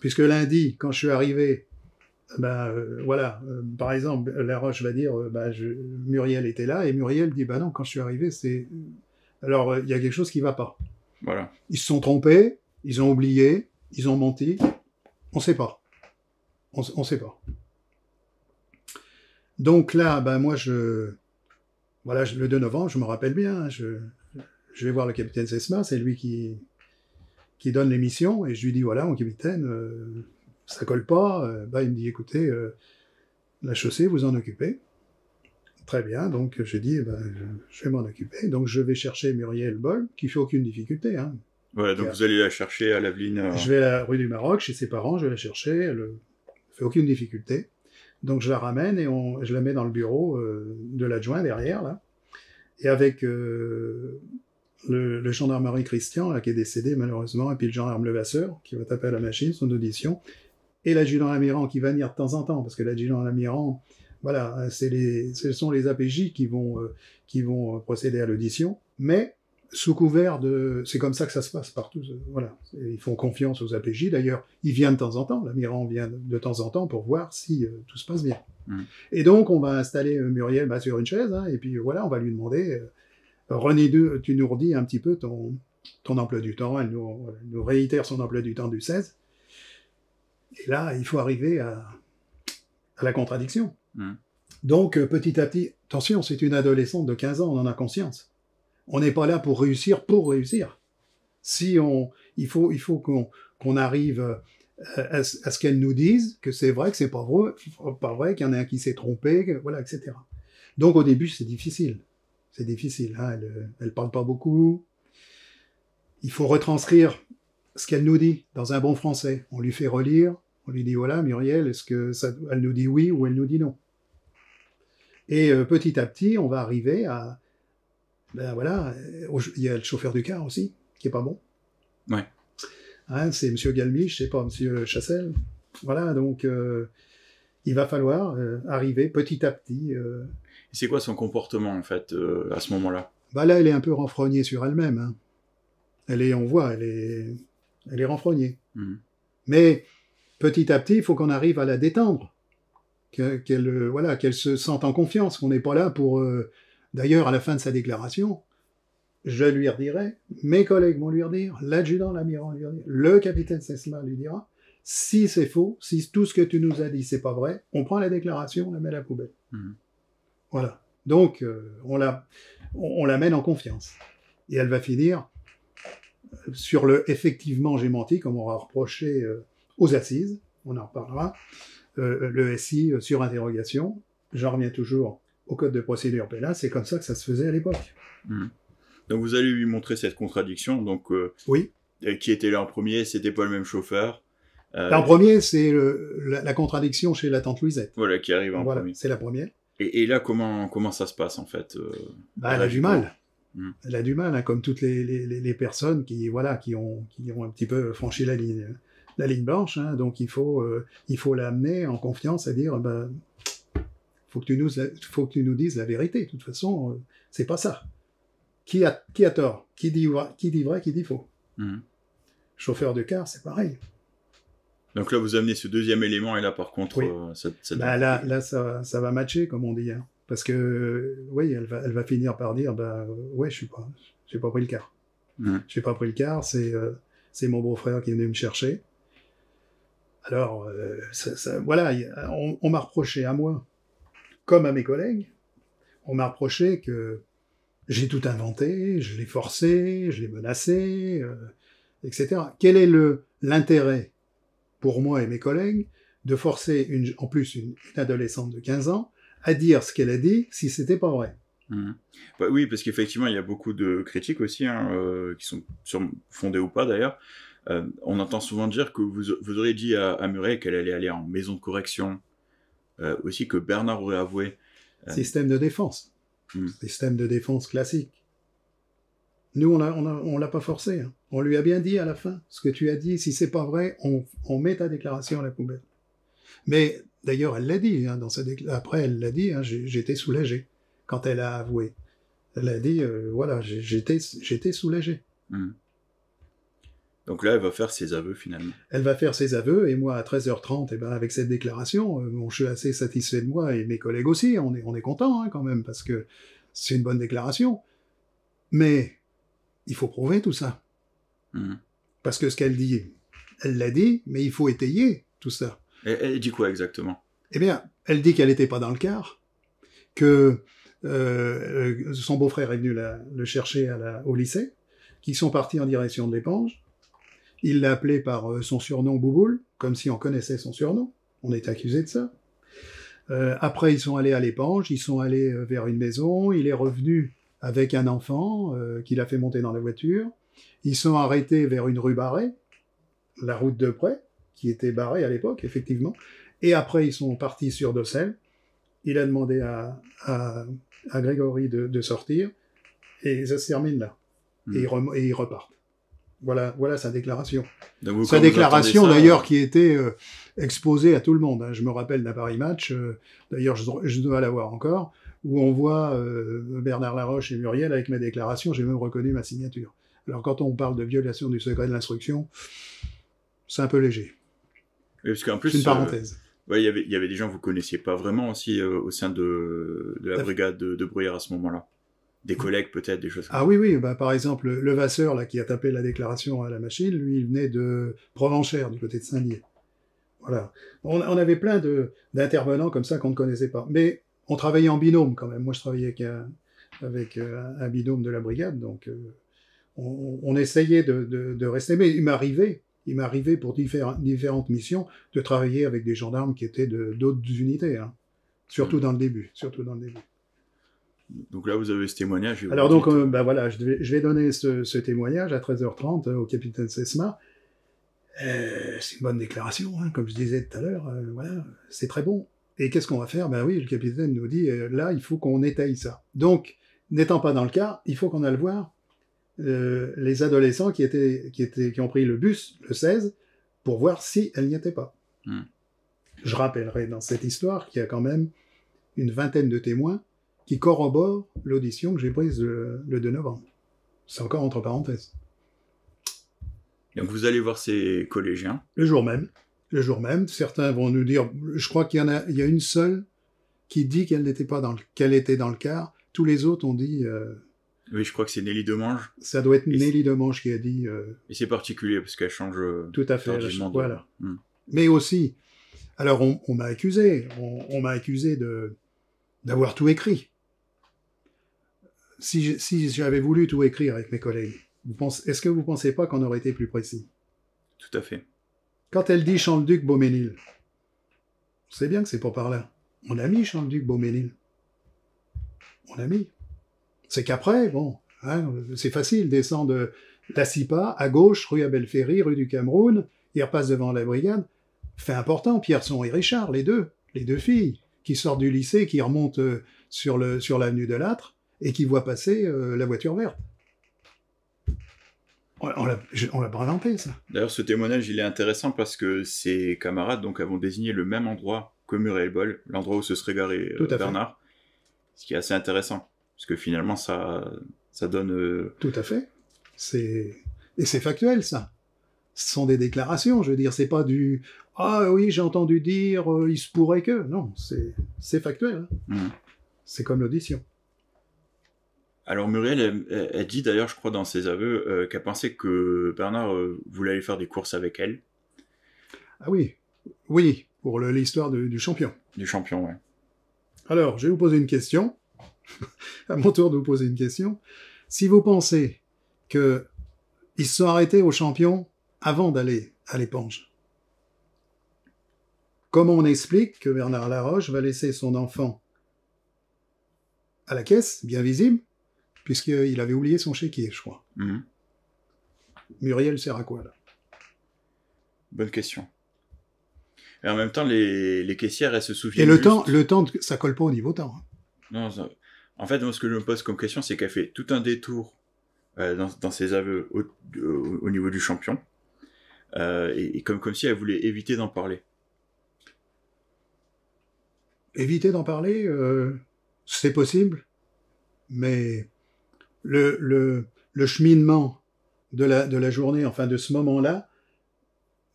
Puisque lundi, quand je suis arrivé, par exemple, Laroche va dire, Muriel était là, et Muriel dit, non, quand je suis arrivé, c'est... Alors, il y a quelque chose qui ne va pas. Voilà. Ils se sont trompés, ils ont oublié, ils ont menti, on ne sait pas. On sait pas. Donc là, moi, le 2 novembre, je me rappelle bien, je vais voir le capitaine Sesma, c'est lui qui donne l'émission, et je lui dis, voilà, mon capitaine, ça colle pas. Il me dit, écoutez, la chaussée, vous en occupez. Très bien, donc j'ai dit, je vais m'en occuper. Donc je vais chercher Muriel Boll, qui fait aucune difficulté. Hein. Voilà, donc vous allez la chercher à l'Aveline. Je vais à la rue du Maroc, chez ses parents, je vais la chercher, elle ne fait aucune difficulté. Donc je la ramène et je la mets dans le bureau de l'adjoint derrière, là. Et avec le gendarmerie Christian, là, qui est décédé malheureusement, et puis le gendarme Levasseur, qui va taper à la machine, son audition, et l'adjudant Lamiran qui va venir de temps en temps, parce que l'adjudant Lamiran, voilà, ce sont les APJ qui vont procéder à l'audition, mais sous couvert de... C'est comme ça que ça se passe partout, voilà. Ils font confiance aux APJ, d'ailleurs, il vient de temps en temps, l'Amiran vient de temps en temps pour voir si tout se passe bien. Et donc, on va installer Muriel sur une chaise, hein, et puis voilà, on va lui demander... René, tu nous redis un petit peu ton emploi du temps, elle nous réitère son emploi du temps du 16. Et là, il faut arriver à la contradiction. Donc, petit à petit, attention, c'est une adolescente de 15 ans, on en a conscience. On n'est pas là pour réussir. Il faut qu'on arrive à ce qu'elle nous dise que c'est vrai, que c'est pas vrai, qu'il y en a un qui s'est trompé, voilà, etc. Donc, au début, c'est difficile. C'est difficile, hein, elle parle pas beaucoup. Il faut retranscrire ce qu'elle nous dit dans un bon français. On lui fait relire, on lui dit, voilà, Muriel, est-ce que elle nous dit oui ou elle nous dit non? Et petit à petit, on va arriver à... il y a le chauffeur du car aussi, qui est pas bon. Ouais. Hein, c'est M. Galmiche, c'est pas M. Chassel. Voilà, donc il va falloir arriver petit à petit... C'est quoi son comportement, en fait, à ce moment-là? Là, elle est un peu renfrognée sur elle-même. Hein. On voit, elle est renfrognée. Mais petit à petit, il faut qu'on arrive à la détendre. Qu'elle se sente en confiance, qu'on n'est pas là pour... D'ailleurs, à la fin de sa déclaration, je lui redirai, mes collègues vont lui redire, l'adjudant, l'amiral lui redire, le capitaine Sesma lui dira, si c'est faux, si tout ce que tu nous as dit, c'est pas vrai, on prend la déclaration, on la met à la poubelle. Voilà. Donc, on la mène en confiance. Et elle va finir sur le « effectivement, j'ai menti », comme on va reprocher aux assises, on en reparlera, le SI sur interrogation. J'en reviens toujours au code de procédure pénale, c'est comme ça que ça se faisait à l'époque. Donc vous allez lui montrer cette contradiction, donc oui. Qui était là en premier, c'était pas le même chauffeur. En premier, c'est la contradiction chez la tante Louisette. Voilà, qui arrive en premier. C'est la première. Et là, comment ça se passe, en fait elle a du mal. Elle a du mal, hein, comme toutes les personnes qui ont un petit peu franchi la ligne blanche. Hein, donc il faut l'amener en confiance à dire, faut que tu nous dises la vérité. De toute façon, c'est pas ça. Qui a tort? Qui dit vrai, qui dit faux? Chauffeur de car, c'est pareil. Donc là, vous amenez ce deuxième élément, et là, par contre... Oui. Là, ça va matcher, comme on dit. Hein. Parce que, oui, elle va finir par dire, ouais, j'ai pas pris le car. J'ai pas pris le car, c'est mon beau-frère qui est venu me chercher. Alors, voilà, on m'a reproché à moi, comme à mes collègues, on m'a reproché que j'ai tout inventé, je l'ai forcé, je l'ai menacé, etc. Quel est l'intérêt pour moi et mes collègues, de forcer en plus une adolescente de 15 ans à dire ce qu'elle a dit si c'était pas vrai. Oui, parce qu'effectivement, il y a beaucoup de critiques aussi, hein, qui sont fondées ou pas d'ailleurs. On entend souvent dire que vous auriez dit à Muriel qu'elle allait aller en maison de correction, aussi que Bernard aurait avoué. Système de défense. Système de défense classique. Nous, on l'a pas forcé. Hein. On lui a bien dit à la fin, ce que tu as dit, si c'est pas vrai, on met ta déclaration à la poubelle. Mais D'ailleurs, elle l'a dit, hein, après elle l'a dit, hein, j'étais soulagé quand elle a avoué. Elle a dit, voilà, j'étais soulagé. Donc là, elle va faire ses aveux finalement. Elle va faire ses aveux, et moi, à 13h30, eh ben, avec cette déclaration, bon, je suis assez satisfait de moi, et mes collègues aussi, on est contents hein, quand même, parce que c'est une bonne déclaration. Mais il faut prouver tout ça. Parce que ce qu'elle dit, elle l'a dit, mais il faut étayer tout ça. Et elle dit quoi exactement? Eh bien, elle dit qu'elle n'était pas dans le car, que son beau-frère est venu le chercher au lycée, qu'ils sont partis en direction de l'Épange. Il l'a appelé par son surnom Bouboule, comme si on connaissait son surnom. On est accusé de ça. Après, ils sont allés à l'Épange, ils sont allés vers une maison, il est revenu avec un enfant qu'il a fait monter dans la voiture. Ils sont arrêtés vers une rue barrée, la route de Près, qui était barrée à l'époque, effectivement. Et après, ils sont partis sur Docelles. Il a demandé à Grégory de sortir, et ça se termine là. Et ils repartent. Voilà sa déclaration. Donc sa déclaration, d'ailleurs, qui était exposée à tout le monde. Hein. Je me rappelle d'un Paris Match, d'ailleurs, je dois l'avoir encore, où on voit Bernard Laroche et Muriel avec ma déclaration, j'ai même reconnu ma signature. Alors, quand on parle de violation du secret de l'instruction, c'est un peu léger. Oui, parce qu'en plus, c'est une parenthèse. Ouais, il y avait des gens que vous connaissiez pas vraiment aussi au sein de la brigade de Bruyères à ce moment-là. Des collègues peut-être, des choses comme ça. Ah oui, bah, par exemple, Levasseur, là, qui a tapé la déclaration à la machine, lui, il venait de Provenchères, du côté de Saint-Dié. Voilà. On avait plein d'intervenants comme ça qu'on ne connaissait pas. Mais on travaillait en binôme quand même. Moi, je travaillais avec un binôme de la brigade, donc on essayait de rester. Mais il m'arrivait pour différentes missions de travailler avec des gendarmes qui étaient d'autres unités, hein. Surtout dans le début. Donc là, vous avez ce témoignage. Alors donc, bah voilà, je vais donner ce témoignage à 13h30 au capitaine Sesma. C'est une bonne déclaration, hein, comme je disais tout à l'heure. Voilà, c'est très bon. Et qu'est-ce qu'on va faire? Ben oui, le capitaine nous dit, là, il faut qu'on étaye ça. Donc, n'étant pas dans le cas, il faut qu'on aille voir les adolescents qui ont pris le bus, le 16, pour voir si elle n'y était pas. Je rappellerai dans cette histoire qu'il y a quand même une vingtaine de témoins qui corrobore l'audition que j'ai prise le 2 novembre. C'est encore entre parenthèses. Donc vous allez voir ces collégiens. Le jour même, certains vont nous dire, je crois qu'il y a une seule qui dit qu'elle était dans le car. Tous les autres ont dit... oui, je crois que c'est Nelly Demange. Ça doit être Nelly Demange qui a dit... Et c'est particulier parce qu'elle change... tout à fait, voilà. Mais aussi, alors on m'a accusé, on m'a accusé d'avoir tout écrit. Si j'avais voulu tout écrire avec mes collègues, est-ce que vous ne pensez pas qu'on aurait été plus précis? Tout à fait. Quand elle dit Champ-le-Duc Beaumesnil, on sait bien que c'est pas par là. On a mis Champ-le-Duc Beaumesnil. On a mis. C'est qu'après, bon, hein, c'est facile, descendre la CIPA, à gauche, rue Abel-Ferry, rue du Cameroun, il repasse devant la brigade. Fait important, Pierson et Richard, les deux filles, qui sortent du lycée, qui remontent sur l'avenue de Lattre, et qui voit passer la voiture verte. On l'a pas inventé, ça. D'ailleurs, ce témoignage, il est intéressant parce que ses camarades donc, avons désigné le même endroit que Muriel-Boll, l'endroit où se serait garé Bernard, ce qui est assez intéressant, parce que finalement, ça donne... Tout à fait. Et c'est factuel, ça. Ce sont des déclarations, je veux dire, c'est pas du « Ah oui, j'ai entendu dire, il se pourrait que... » Non, c'est factuel. Hein. C'est comme l'audition. Alors Muriel, elle dit d'ailleurs, je crois dans ses aveux, qu'elle pensait que Bernard voulait aller faire des courses avec elle. Ah oui, pour l'histoire du champion. Du champion, ouais. Alors, je vais vous poser une question. À mon tour de vous poser une question. Si vous pensez qu'ils se sont arrêtés au champion avant d'aller à l'Épange, comment on explique que Bernard Laroche va laisser son enfant à la caisse, bien visible, puisqu'il avait oublié son chéquier, je crois. Muriel sert à quoi, là? Bonne question. Et en même temps, les caissières, elles se souviennent. Et le temps, ça colle pas au niveau temps. Hein. Non, en fait, moi, ce que je me pose comme question, c'est qu'elle fait tout un détour dans ses aveux au niveau du champion, et comme si elle voulait éviter d'en parler. éviter d'en parler, c'est possible, mais le cheminement de la journée, enfin de ce moment-là,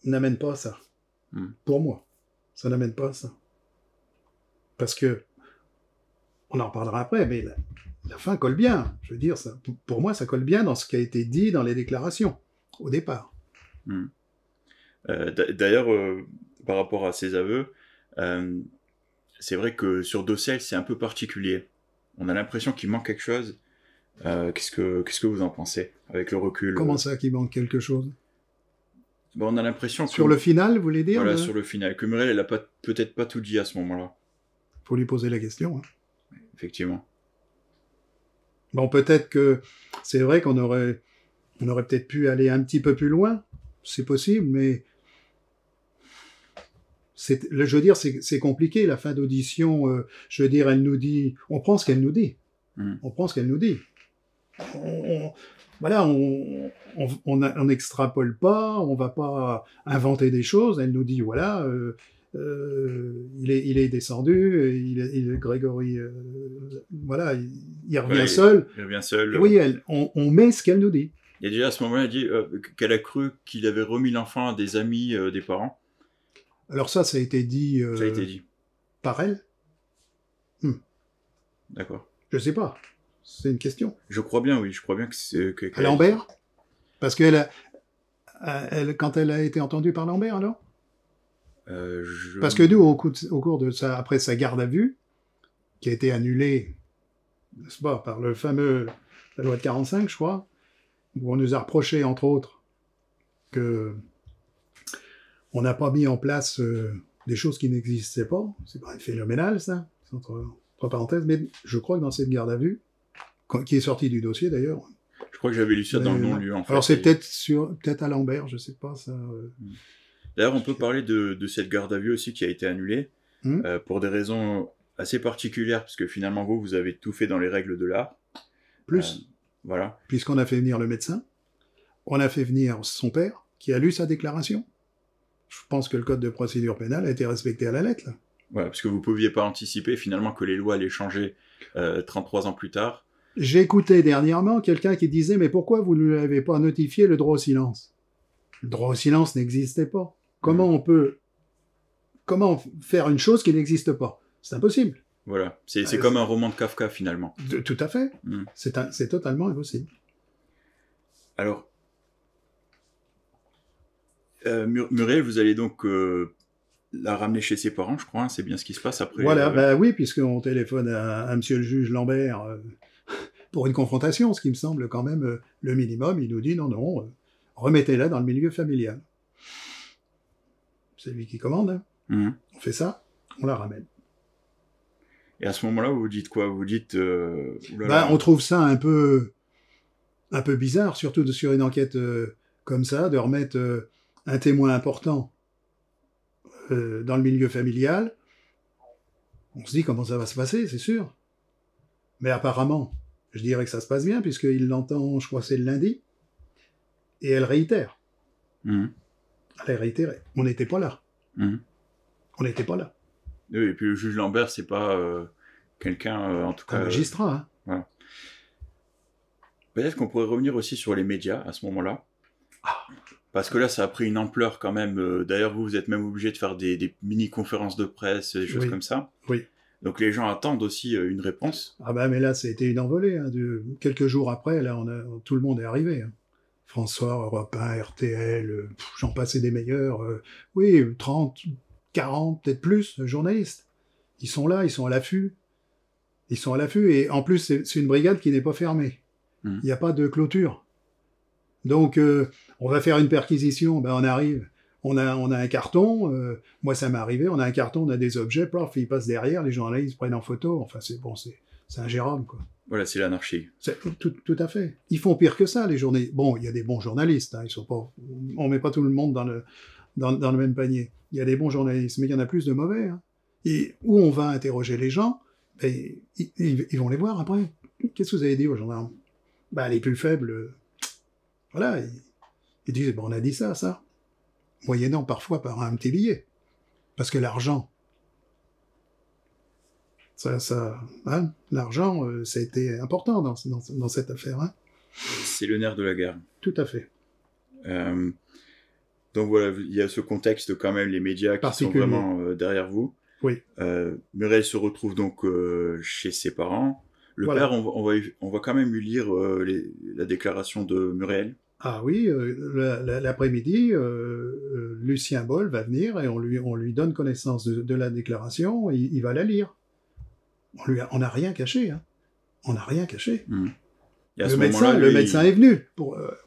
n'amène pas à ça. Pour moi, ça n'amène pas à ça. Parce que, on en reparlera après, mais la fin colle bien. Je veux dire, ça, pour moi, ça colle bien dans ce qui a été dit dans les déclarations, au départ. D'ailleurs, par rapport à ces aveux, c'est vrai que sur Docelle, c'est un peu particulier. On a l'impression qu'il manque quelque chose. Qu'est-ce que vous en pensez, avec le recul? Comment ça, qu'il manque quelque chose? On a l'impression que... Sur le final, vous voulez dire? Voilà, sur le final. Que Muriel, elle a peut-être pas tout dit à ce moment-là. Faut lui poser la question. Effectivement. Bon, peut-être que c'est vrai qu'on aurait peut-être pu aller un petit peu plus loin. C'est possible, mais je veux dire, c'est compliqué, la fin d'audition. Je veux dire, elle nous dit... On prend ce qu'elle nous dit. On prend ce qu'elle nous dit. Voilà, on n'extrapole pas, on va pas inventer des choses. Elle nous dit, voilà, il est descendu, Grégory, voilà, il revient seul. Il revient seul. Oui, on met ce qu'elle nous dit. Et déjà, à ce moment-là, elle dit qu'elle a cru qu'il avait remis l'enfant à des amis des parents. Alors ça a été dit... ça a été dit. Par elle. D'accord. Je sais pas. C'est une question. Je crois bien, oui. Je crois bien que c'est... À Lambert? Parce qu'elle quand elle a été entendue par Lambert, alors? Parce que nous, au cours de après sa garde à vue, qui a été annulée, n'est-ce pas, par la loi de 45, je crois, où on nous a reproché, entre autres, que on n'a pas mis en place des choses qui n'existaient pas. C'est pas phénoménal, ça, entre parenthèses, mais je crois que dans cette garde à vue, qui est sortie du dossier d'ailleurs. Je crois que j'avais lu ça dans le non-lieu, en fait. Alors c'est peut-être à Lambert, je sais pas, ça... D'ailleurs, on peut parler de cette garde à vue aussi qui a été annulée, pour des raisons assez particulières, parce que finalement, vous avez tout fait dans les règles de l'art. Plus, voilà. Puisqu'on a fait venir le médecin, on a fait venir son père, qui a lu sa déclaration. Je pense que le code de procédure pénale a été respecté à la lettre, là. Voilà, parce que vous ne pouviez pas anticiper finalement que les lois allaient changer 33 ans plus tard. J'ai écouté dernièrement quelqu'un qui disait « Mais pourquoi vous ne lui avez pas notifié le droit au silence ?» Le droit au silence n'existait pas. Comment faire une chose qui n'existe pas? C'est impossible. Voilà, c'est comme un roman de Kafka finalement. Tout à fait. C'est totalement impossible. Alors, Muriel, vous allez donc la ramener chez ses parents, je crois, hein, c'est bien ce qui se passe après. Voilà, oui, puisqu'on téléphone à monsieur le juge Lambert pour une confrontation, ce qui me semble quand même le minimum. Il nous dit non, remettez-la dans le milieu familial. C'est lui qui commande. On fait ça, on la ramène. Et à ce moment-là, vous dites quoi? Vous dites... on trouve ça un peu bizarre, surtout sur une enquête comme ça, de remettre un témoin important dans le milieu familial. On se dit comment ça va se passer, c'est sûr. Mais apparemment, je dirais que ça se passe bien, puisqu'il l'entend, je crois que c'est le lundi, et elle réitère. Elle a réitéré. On n'était pas là. On n'était pas là. Oui, et puis le juge Lambert, c'est pas quelqu'un, en tout cas... Un magistrat, hein. Voilà. Peut-être qu'on pourrait revenir aussi sur les médias, à ce moment-là. Parce que là, ça a pris une ampleur quand même. D'ailleurs, vous êtes même obligé de faire des mini-conférences de presse, des choses comme ça. Oui. Donc les gens attendent aussi une réponse. Mais là, c'était une envolée. Hein, quelques jours après, là, tout le monde est arrivé. Hein. François, Europe 1, RTL, j'en passais des meilleurs. Oui, 30, 40, peut-être plus, journalistes. Ils sont là, ils sont à l'affût. Et en plus, c'est une brigade qui n'est pas fermée. Il n'y a pas de clôture. Donc, on va faire une perquisition, on arrive, on a un carton, moi ça m'est arrivé, on a un carton, on a des objets, paf, ils passent derrière, les journalistes se prennent en photo, enfin c'est ingérable, quoi. Voilà, c'est l'anarchie. Tout à fait. Ils font pire que ça, les journalistes. Bon, il y a des bons journalistes, hein, on met pas tout le monde dans le même panier. Il y a des bons journalistes, mais il y en a plus de mauvais. Hein. Et où on va interroger les gens, ils vont les voir après. Qu'est-ce que vous avez dit aux gendarmes? Les plus faibles... Voilà, ils disent, on a dit ça, moyennant parfois par un petit billet. Parce que l'argent, Hein, l'argent, ça a été important dans cette affaire. Hein. C'est le nerf de la guerre. Tout à fait. Donc voilà, il y a ce contexte quand même, les médias qui sont vraiment derrière vous. Oui. Muriel se retrouve donc chez ses parents. Le père, on va quand même lui lire la déclaration de Muriel. Ah oui, l'après-midi, Lucien Boll va venir et on lui donne connaissance de la déclaration, il va la lire. On n'a rien caché, hein. On n'a rien caché. Le médecin est venu,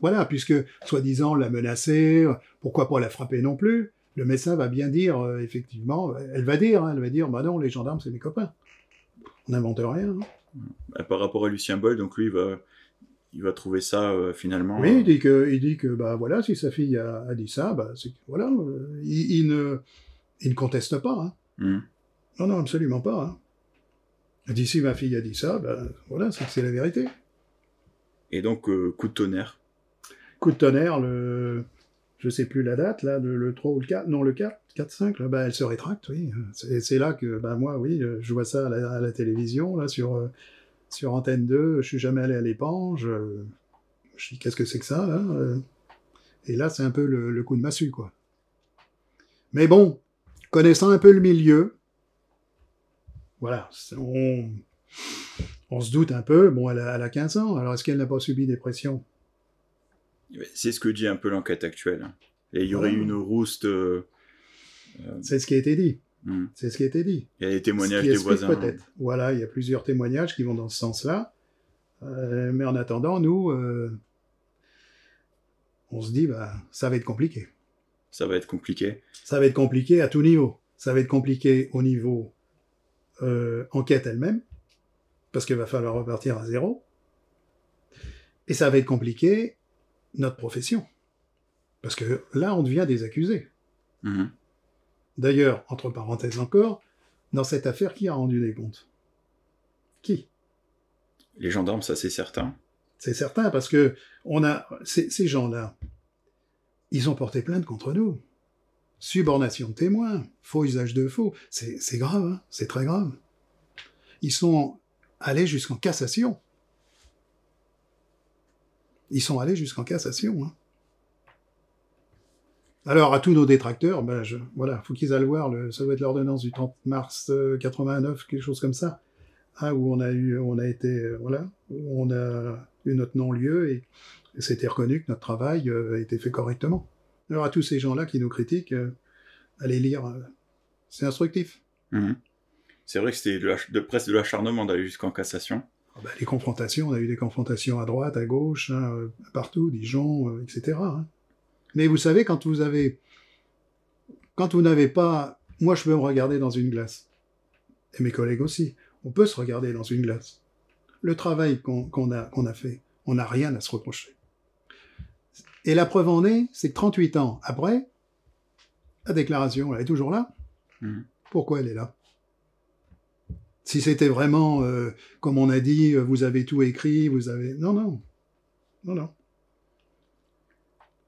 voilà, puisque soi-disant l'a menacé, pourquoi pas la frapper non plus. Le médecin va bien dire, effectivement, elle va dire, bah non, les gendarmes c'est mes copains. On n'invente rien. Hein. Par rapport à Lucien Boll, donc lui il va trouver ça finalement. Oui, il dit que bah voilà, si sa fille a dit ça, bah c'est voilà, il ne conteste pas. Hein. Non, absolument pas. Hein. Il dit si ma fille a dit ça, bah voilà, c'est la vérité. Et donc coup de tonnerre. Coup de tonnerre, je sais plus la date là, le 3 ou le 4, non le 4-5, là, bah elle se rétracte, oui. C'est là que bah moi oui, je vois ça à la télévision là sur Antenne 2, je suis jamais allé à l'Épange, je dis qu'est-ce que c'est que ça, là et là, c'est un peu le coup de massue, quoi. Mais bon, connaissant un peu le milieu, voilà, on se doute un peu, bon, elle a 15 ans, alors est-ce qu'elle n'a pas subi des pressions ? C'est ce que dit un peu l'enquête actuelle. Et il y aurait eu une rouste... C'est ce qui a été dit. C'est ce qui a été dit. Il y a des témoignages des voisins. Peut-être. Voilà, il y a plusieurs témoignages qui vont dans ce sens-là. Mais en attendant, nous, on se dit, bah, ça va être compliqué. Ça va être compliqué. Ça va être compliqué à tout niveau. Ça va être compliqué au niveau enquête elle-même, parce qu'il va falloir repartir à zéro. Et ça va être compliqué notre profession. Parce que là, on devient des accusés. D'ailleurs, entre parenthèses encore, dans cette affaire, qui a rendu des comptes ? Qui ? Les gendarmes, ça c'est certain. C'est certain, parce que ces gens-là, ils ont porté plainte contre nous. Subornation de témoins, faux usage de faux, c'est grave, hein, c'est très grave. Ils sont allés jusqu'en cassation. Hein. Alors, à tous nos détracteurs, ben voilà, faut qu'ils aillent voir, ça doit être l'ordonnance du 30 mars 89, quelque chose comme ça, hein, où on a eu notre non-lieu et c'était reconnu que notre travail a été fait correctement. Alors, à tous ces gens-là qui nous critiquent, allez lire, c'est instructif. C'est vrai que c'était presque de l'acharnement d'aller jusqu'en cassation. Les confrontations, on a eu des confrontations à droite, à gauche, hein, partout, Dijon, etc. Hein. Mais vous savez, quand vous n'avez pas... Moi, je peux me regarder dans une glace. Et mes collègues aussi. On peut se regarder dans une glace. Le travail qu'on a fait, on n'a rien à se reprocher. Et la preuve en est, c'est que 38 ans après, la déclaration, elle est toujours là. Pourquoi elle est là ? Si c'était vraiment, comme on a dit, vous avez tout écrit, vous avez... Non.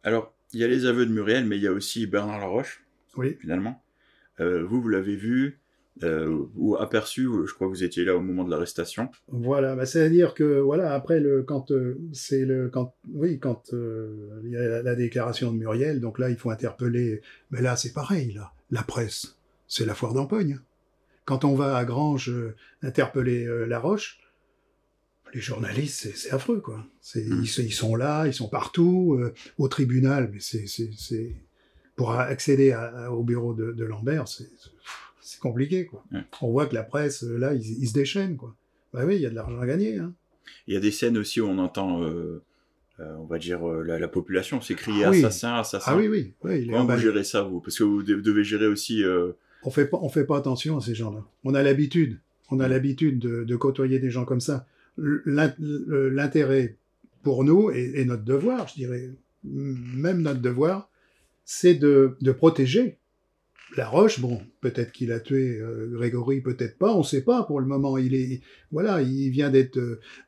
Alors, il y a les aveux de Muriel, mais il y a aussi Bernard Laroche, oui. Finalement. Vous l'avez vu ou aperçu, je crois que vous étiez là au moment de l'arrestation. Voilà, bah c'est-à-dire que, voilà, après, quand il y a la déclaration de Muriel, donc là, il faut interpeller... Mais là, c'est pareil, là. La presse, c'est la foire d'empoigne. Quand on va à Granges interpeller Laroche, les journalistes, c'est affreux, quoi. Ils sont là, ils sont partout, au tribunal, mais c'est pour accéder au bureau de Lambert, c'est compliqué, quoi. On voit que la presse, là, ils se déchaînent, quoi. Bah oui, il y a de l'argent à gagner, hein. Il y a des scènes aussi où on entend, on va dire, la population s'écrier assassin. Ah oui. Comment vous gérez ça, vous ? Parce que vous devez gérer aussi... On fait pas attention à ces gens-là. On a l'habitude de côtoyer des gens comme ça. L'intérêt pour nous, et notre devoir, je dirais, même notre devoir, c'est de protéger Laroche. Bon, peut-être qu'il a tué Grégory, peut-être pas, on ne sait pas pour le moment. Il vient d'être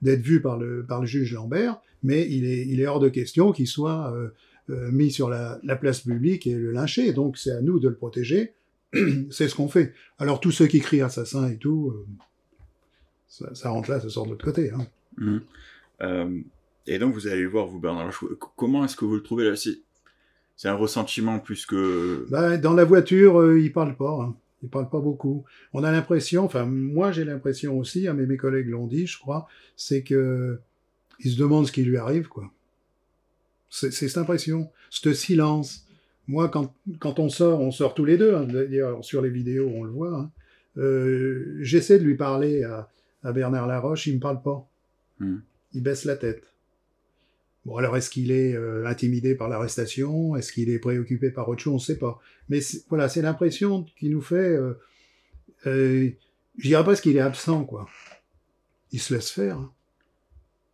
vu par le juge Lambert, mais il est hors de question qu'il soit mis sur la place publique et le lyncher. Donc c'est à nous de le protéger. C'est ce qu'on fait. Alors tous ceux qui crient assassin et tout, Ça rentre là, ça sort de l'autre côté. Hein. Mmh. Et donc, vous allez voir, vous, Bernard Laroche, comment est-ce que vous le trouvez là? C'est un ressentiment plus que... Bah, dans la voiture, il parle pas. Hein. Il parle pas beaucoup. On a l'impression, enfin, moi j'ai l'impression aussi, hein, mais mes collègues l'ont dit, je crois, c'est que il se demande ce qui lui arrive, quoi. C'est cette impression, ce silence. Moi, quand on sort tous les deux, hein, d'ailleurs, sur les vidéos, on le voit, hein, j'essaie de lui parler à Bernard Laroche, il me parle pas. Il baisse la tête. Bon, alors, est-ce qu'il est intimidé par l'arrestation? Est-ce qu'il est préoccupé par autre chose? On ne sait pas. Mais voilà, c'est l'impression qu'il nous fait... je dirais pas qu'il est absent, quoi. Il se laisse faire. Hein.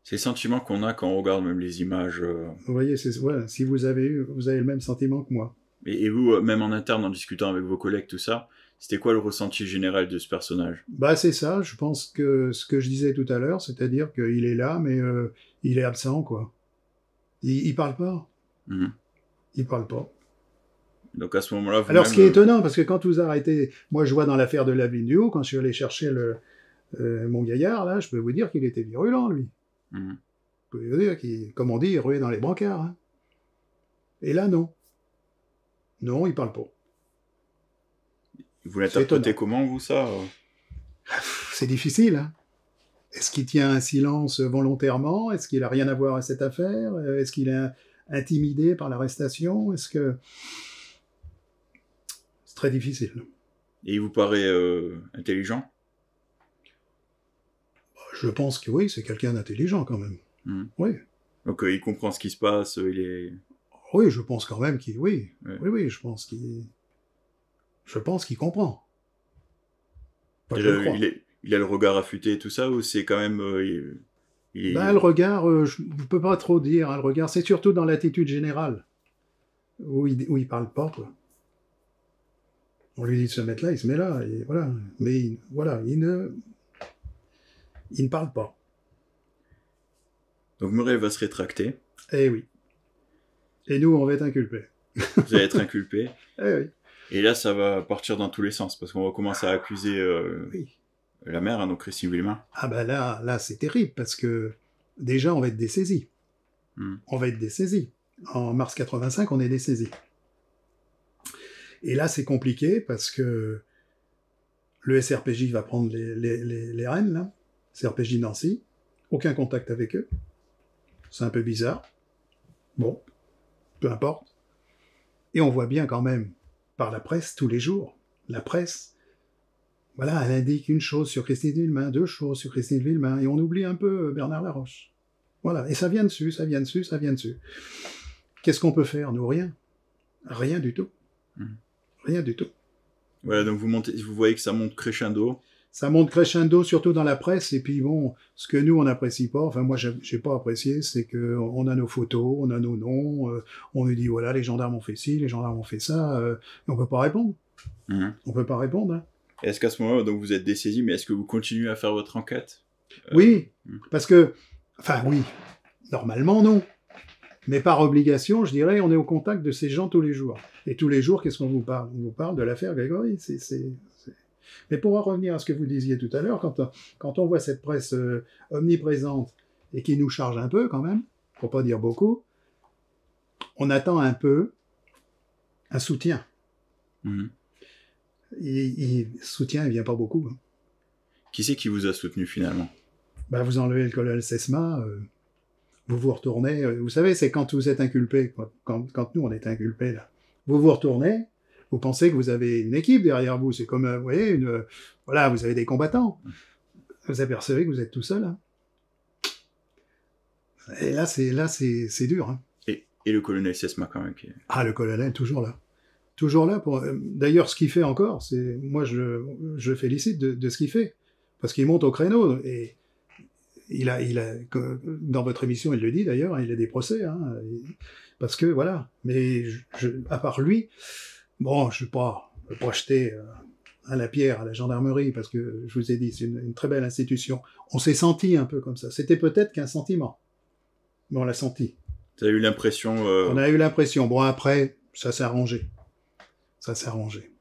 C'est le sentiment qu'on a quand on regarde même les images. Vous voyez, voilà, si vous avez le même sentiment que moi. Et vous, même en interne, en discutant avec vos collègues, tout ça, c'était quoi le ressenti général de ce personnage? Bah, c'est ça, je pense que ce que je disais tout à l'heure, c'est-à-dire qu'il est là, mais il est absent, quoi. Il parle pas. Il parle pas. Donc à ce moment-là, alors ce qui est étonnant, parce que quand vous arrêtez, moi je vois dans l'affaire de la vidéo, quand je suis allé chercher mon gaillard, là, je peux vous dire qu'il était virulent, lui. Je peux vous dire qu'il, comme on dit, il ruait dans les brancards. Hein. Et là, non. Non, il parle pas. Vous l'interprétez comment, vous, ça? C'est difficile, hein. Est-ce qu'il tient un silence volontairement? Est-ce qu'il n'a rien à voir à cette affaire? Est-ce qu'il est intimidé par l'arrestation? Est-ce que... C'est très difficile. Et il vous paraît intelligent? Je pense que oui, c'est quelqu'un d'intelligent quand même. Oui. Donc il comprend ce qui se passe, il est... Oui, je pense quand même qu'il... Oui, ouais. Oui, je pense qu'il... Je pense qu'il comprend. Enfin, il a le regard affûté et tout ça, ou c'est quand même... Ben, le regard, je ne peux pas trop dire. Hein, le regard, c'est surtout dans l'attitude générale, où il parle pas, quoi. On lui dit de se mettre là, il se met là, et voilà. Mais voilà, il ne parle pas. Donc Murray va se rétracter. Eh oui. Et nous, on va être inculpés. Vous allez être inculpés. Eh oui. Et là, ça va partir dans tous les sens, parce qu'on va commencer à accuser oui. la mère, hein, donc Christine Villemain. Ah ben là, c'est terrible, parce que déjà, on va être dessaisis. On va être dessaisis. En mars 85, on est dessaisis. Et là, c'est compliqué, parce que le SRPJ va prendre les rênes, là. SRPJ Nancy. Aucun contact avec eux. C'est un peu bizarre. Bon, peu importe. Et on voit bien quand même, par la presse, tous les jours, la presse, voilà, elle indique une chose sur Christine Villemain, deux choses sur Christine Villemain, et on oublie un peu Bernard Laroche. Voilà, et ça vient dessus, ça vient dessus, ça vient dessus. Qu'est-ce qu'on peut faire, nous? Rien. Rien du tout. Rien du tout. Voilà, donc vous voyez que ça monte crescendo. Ça monte crescendo, surtout dans la presse, et puis bon, ce que nous, on n'apprécie pas, enfin moi, j'ai pas apprécié, c'est qu'on a nos photos, on a nos noms, on nous dit, voilà, les gendarmes ont fait ci, les gendarmes ont fait ça, et on peut pas répondre. On peut pas répondre. Hein. Est-ce qu'à ce moment-là, donc vous êtes dessaisi, mais est-ce que vous continuez à faire votre enquête? Oui, parce que, enfin oui, normalement non. Mais par obligation, je dirais, on est au contact de ces gens tous les jours. Et tous les jours, qu'est-ce qu'on vous parle? On vous parle de l'affaire Grégory. Mais pour en revenir à ce que vous disiez tout à l'heure, quand on voit cette presse omniprésente et qui nous charge un peu quand même, pour pas dire beaucoup, on attend un peu un soutien. Soutien, il vient pas beaucoup. Hein. Qui c'est qui vous a soutenu finalement? Ben, vous enlevez le colonel Sesma, vous retournez. Vous savez, c'est quand vous êtes inculpé, quand nous on est inculpés là. Vous retournez. Vous pensez que vous avez une équipe derrière vous. C'est comme, vous voyez, voilà, vous avez des combattants. Vous apercevez que vous êtes tout seul. Hein. Et là, c'est dur. Hein. Et le colonel Sesma, quand même. Ah, le colonel, toujours là. Toujours là. D'ailleurs, ce qu'il fait encore, moi, je félicite de ce qu'il fait. Parce qu'il monte au créneau. Et dans votre émission, il le dit d'ailleurs, hein, il a des procès. Hein, parce que, voilà. Mais à part lui... Bon, je ne vais pas jeter la pierre à la gendarmerie, parce que, je vous ai dit, c'est une très belle institution. On s'est senti un peu comme ça. C'était peut-être qu'un sentiment, mais on l'a senti. Vous avez eu l'impression... On a eu l'impression. Bon, après, ça s'est arrangé. Ça s'est arrangé.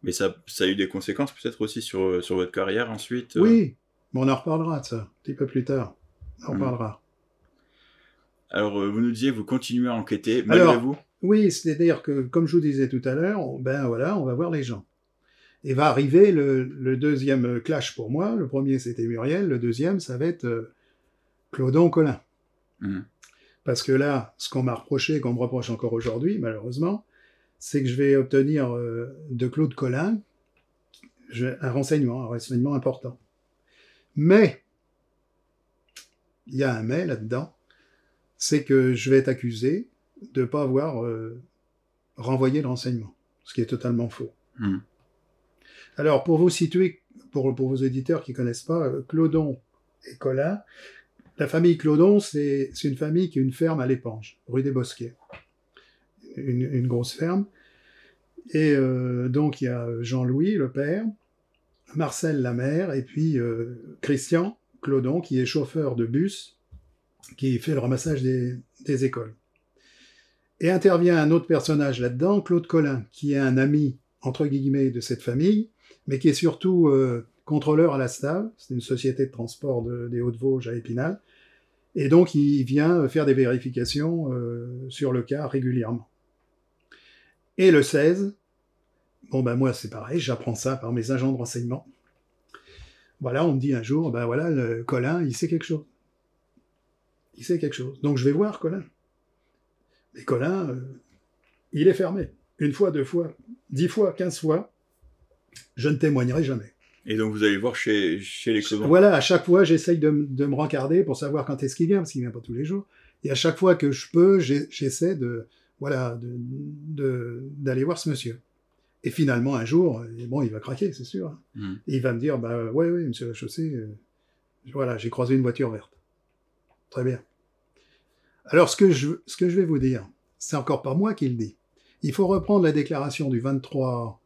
Mais ça a eu des conséquences peut-être aussi sur votre carrière ensuite Oui, Mais on en reparlera de ça, un petit peu plus tard. On en reparlera. Alors, vous nous disiez, vous continuez à enquêter, malgré Alors, vous? oui, c'est-à-dire que, comme je vous disais tout à l'heure, ben voilà, on va voir les gens. Et va arriver le deuxième clash pour moi. Le premier, c'était Muriel. Le deuxième, ça va être Clodon Colin. Parce que là, ce qu'on m'a reproché, qu'on me reproche encore aujourd'hui, malheureusement, c'est que je vais obtenir de Claude Colin un renseignement important. Mais, il y a un mais là-dedans, c'est que je vais être accusé de ne pas avoir renvoyé le renseignement, ce qui est totalement faux. Alors, pour vous situer, pour vos auditeurs qui ne connaissent pas, Clodon et Colin, la famille Clodon, c'est une famille qui a une ferme à l'Épange, rue des Bosquets. Une grosse ferme. Et donc, il y a Jean-Louis, le père, Marcel, la mère, et puis Christian Clodon, qui est chauffeur de bus, qui fait le ramassage des écoles. Et intervient un autre personnage là-dedans, Claude Colin, qui est un ami, entre guillemets, de cette famille, mais qui est surtout contrôleur à la STAV, c'est une société de transport des Hauts-de-Vosges à Épinal, et donc il vient faire des vérifications sur le cas régulièrement. Et le 16, bon ben moi c'est pareil, j'apprends ça par mes agents de renseignement. Voilà, on me dit un jour, ben voilà, le Colin, il sait quelque chose. Il sait quelque chose. Donc je vais voir Colin. Mais Colin, il est fermé. Une fois, 2 fois, 10 fois, 15 fois, je ne témoignerai jamais. Et donc vous allez voir chez les Clodons. Voilà, à chaque fois, j'essaye de me rencarder pour savoir quand est-ce qu'il vient, parce qu'il vient pas tous les jours. Et à chaque fois que je peux, j'essaie d'aller voir ce monsieur. Et finalement, un jour, bon, il va craquer, c'est sûr. Et il va me dire, bah ouais, monsieur Lachaussée, voilà, j'ai croisé une voiture verte. Très bien. Alors, ce que je vais vous dire, c'est encore pas moi qui le dis. Il faut reprendre la déclaration du 23.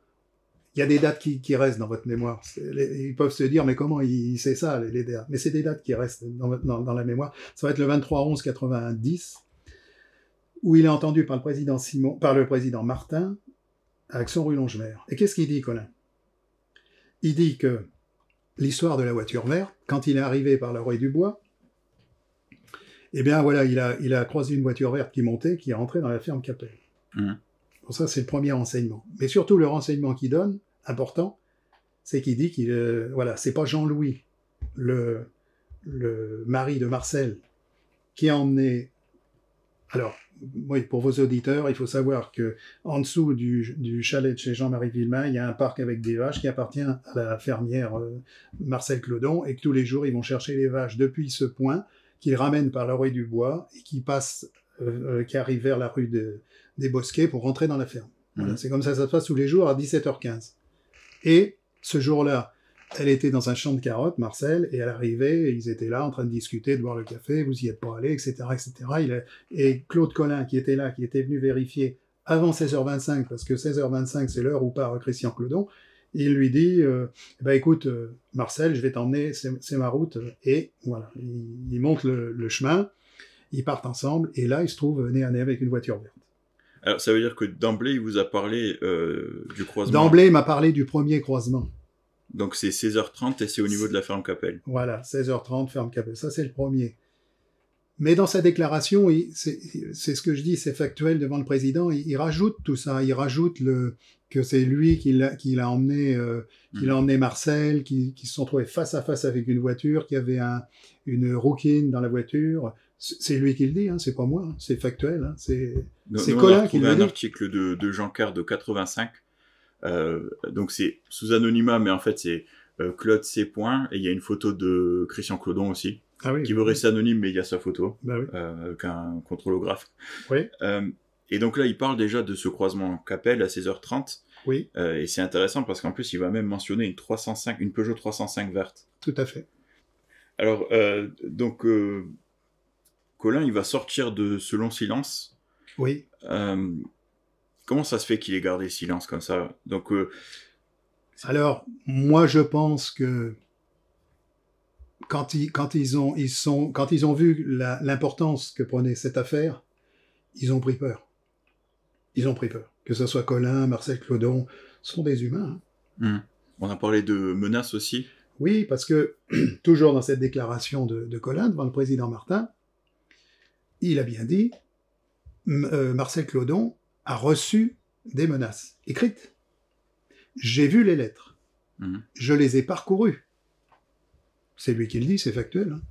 Il y a des dates qui restent dans votre mémoire. Ils peuvent se dire, mais comment il sait ça, les dates? Mais c'est des dates qui restent dans la mémoire. Ça va être le 23/11/90, où il est entendu par le président Martin, à Action-Rue Longemer. Et qu'est-ce qu'il dit, Colin? Il dit que l'histoire de la voiture verte, quand il est arrivé par la rue du Bois, eh bien voilà, il a croisé une voiture verte qui montait, qui est rentrée dans la ferme Capel. Bon, ça, c'est le premier renseignement. Mais surtout, le renseignement qu'il donne, important, c'est qu'il dit voilà, c'est pas Jean-Louis, le mari de Marcel, qui a emmené. Alors, oui, pour vos auditeurs, il faut savoir que en dessous du chalet de chez Jean-Marie Villemain, il y a un parc avec des vaches qui appartient à la fermière Marcel Clodon, et que tous les jours, ils vont chercher les vaches depuis ce point, qu'ils ramènent par la rue du Bois, et qui arrivent vers la rue des Bosquets pour rentrer dans la ferme. Voilà, c'est comme ça se passe tous les jours à 17h15. Et ce jour-là, elle était dans un champ de carottes, Marcel, et elle arrivait, et ils étaient là en train de discuter, de boire le café, vous y êtes pas allé, etc., etc. Et Claude Colin, qui était là, qui était venu vérifier avant 16h25, parce que 16h25, c'est l'heure où part Christian Clodon, il lui dit, écoute, Marcel, je vais t'emmener, c'est ma route, et voilà, il monte le chemin, ils partent ensemble, et là, ils se trouvent nez à nez avec une voiture verte. Alors, ça veut dire que d'emblée, il vous a parlé du croisement. D'emblée, il m'a parlé du premier croisement. Donc, c'est 16h30 et c'est au niveau de la ferme Capel. Voilà, 16h30, ferme Capel. Ça, c'est le premier. Mais dans sa déclaration, c'est ce que je dis, c'est factuel devant le président, il rajoute tout ça. Il rajoute que c'est lui qui l'a emmené, emmené Marcel, qui se sont trouvés face à face avec une voiture, qui avait une rouquine dans la voiture. C'est lui qui le dit, hein, c'est pas moi, hein, c'est factuel. Hein, c'est Colin qui le dit. On a un article de Jean Car de 85. Donc c'est sous anonymat, mais en fait c'est Claude C. et il y a une photo de Christian Clodon aussi, qui veut rester anonyme, mais il y a sa photo, avec un contrôlographe. Oui. Et donc là, il parle déjà de ce croisement Capel à 16h30. Oui. Et c'est intéressant parce qu'en plus, il va même mentionner une Peugeot 305 verte. Tout à fait. Alors, donc, Colin, il va sortir de ce long silence. Oui. Comment ça se fait qu'il ait gardé silence comme ça? Donc, alors, moi, je pense que quand ils ont vu l'importance que prenait cette affaire, ils ont pris peur. Ils ont pris peur. Que ce soit Colin, Marcel Clodon, ce sont des humains. On a parlé de menaces aussi. Oui, parce que, toujours dans cette déclaration de Colin devant le président Martin, il a bien dit, Marcel Claudon a reçu des menaces écrites. J'ai vu les lettres. Je les ai parcourues. C'est lui qui le dit, c'est factuel. Hein.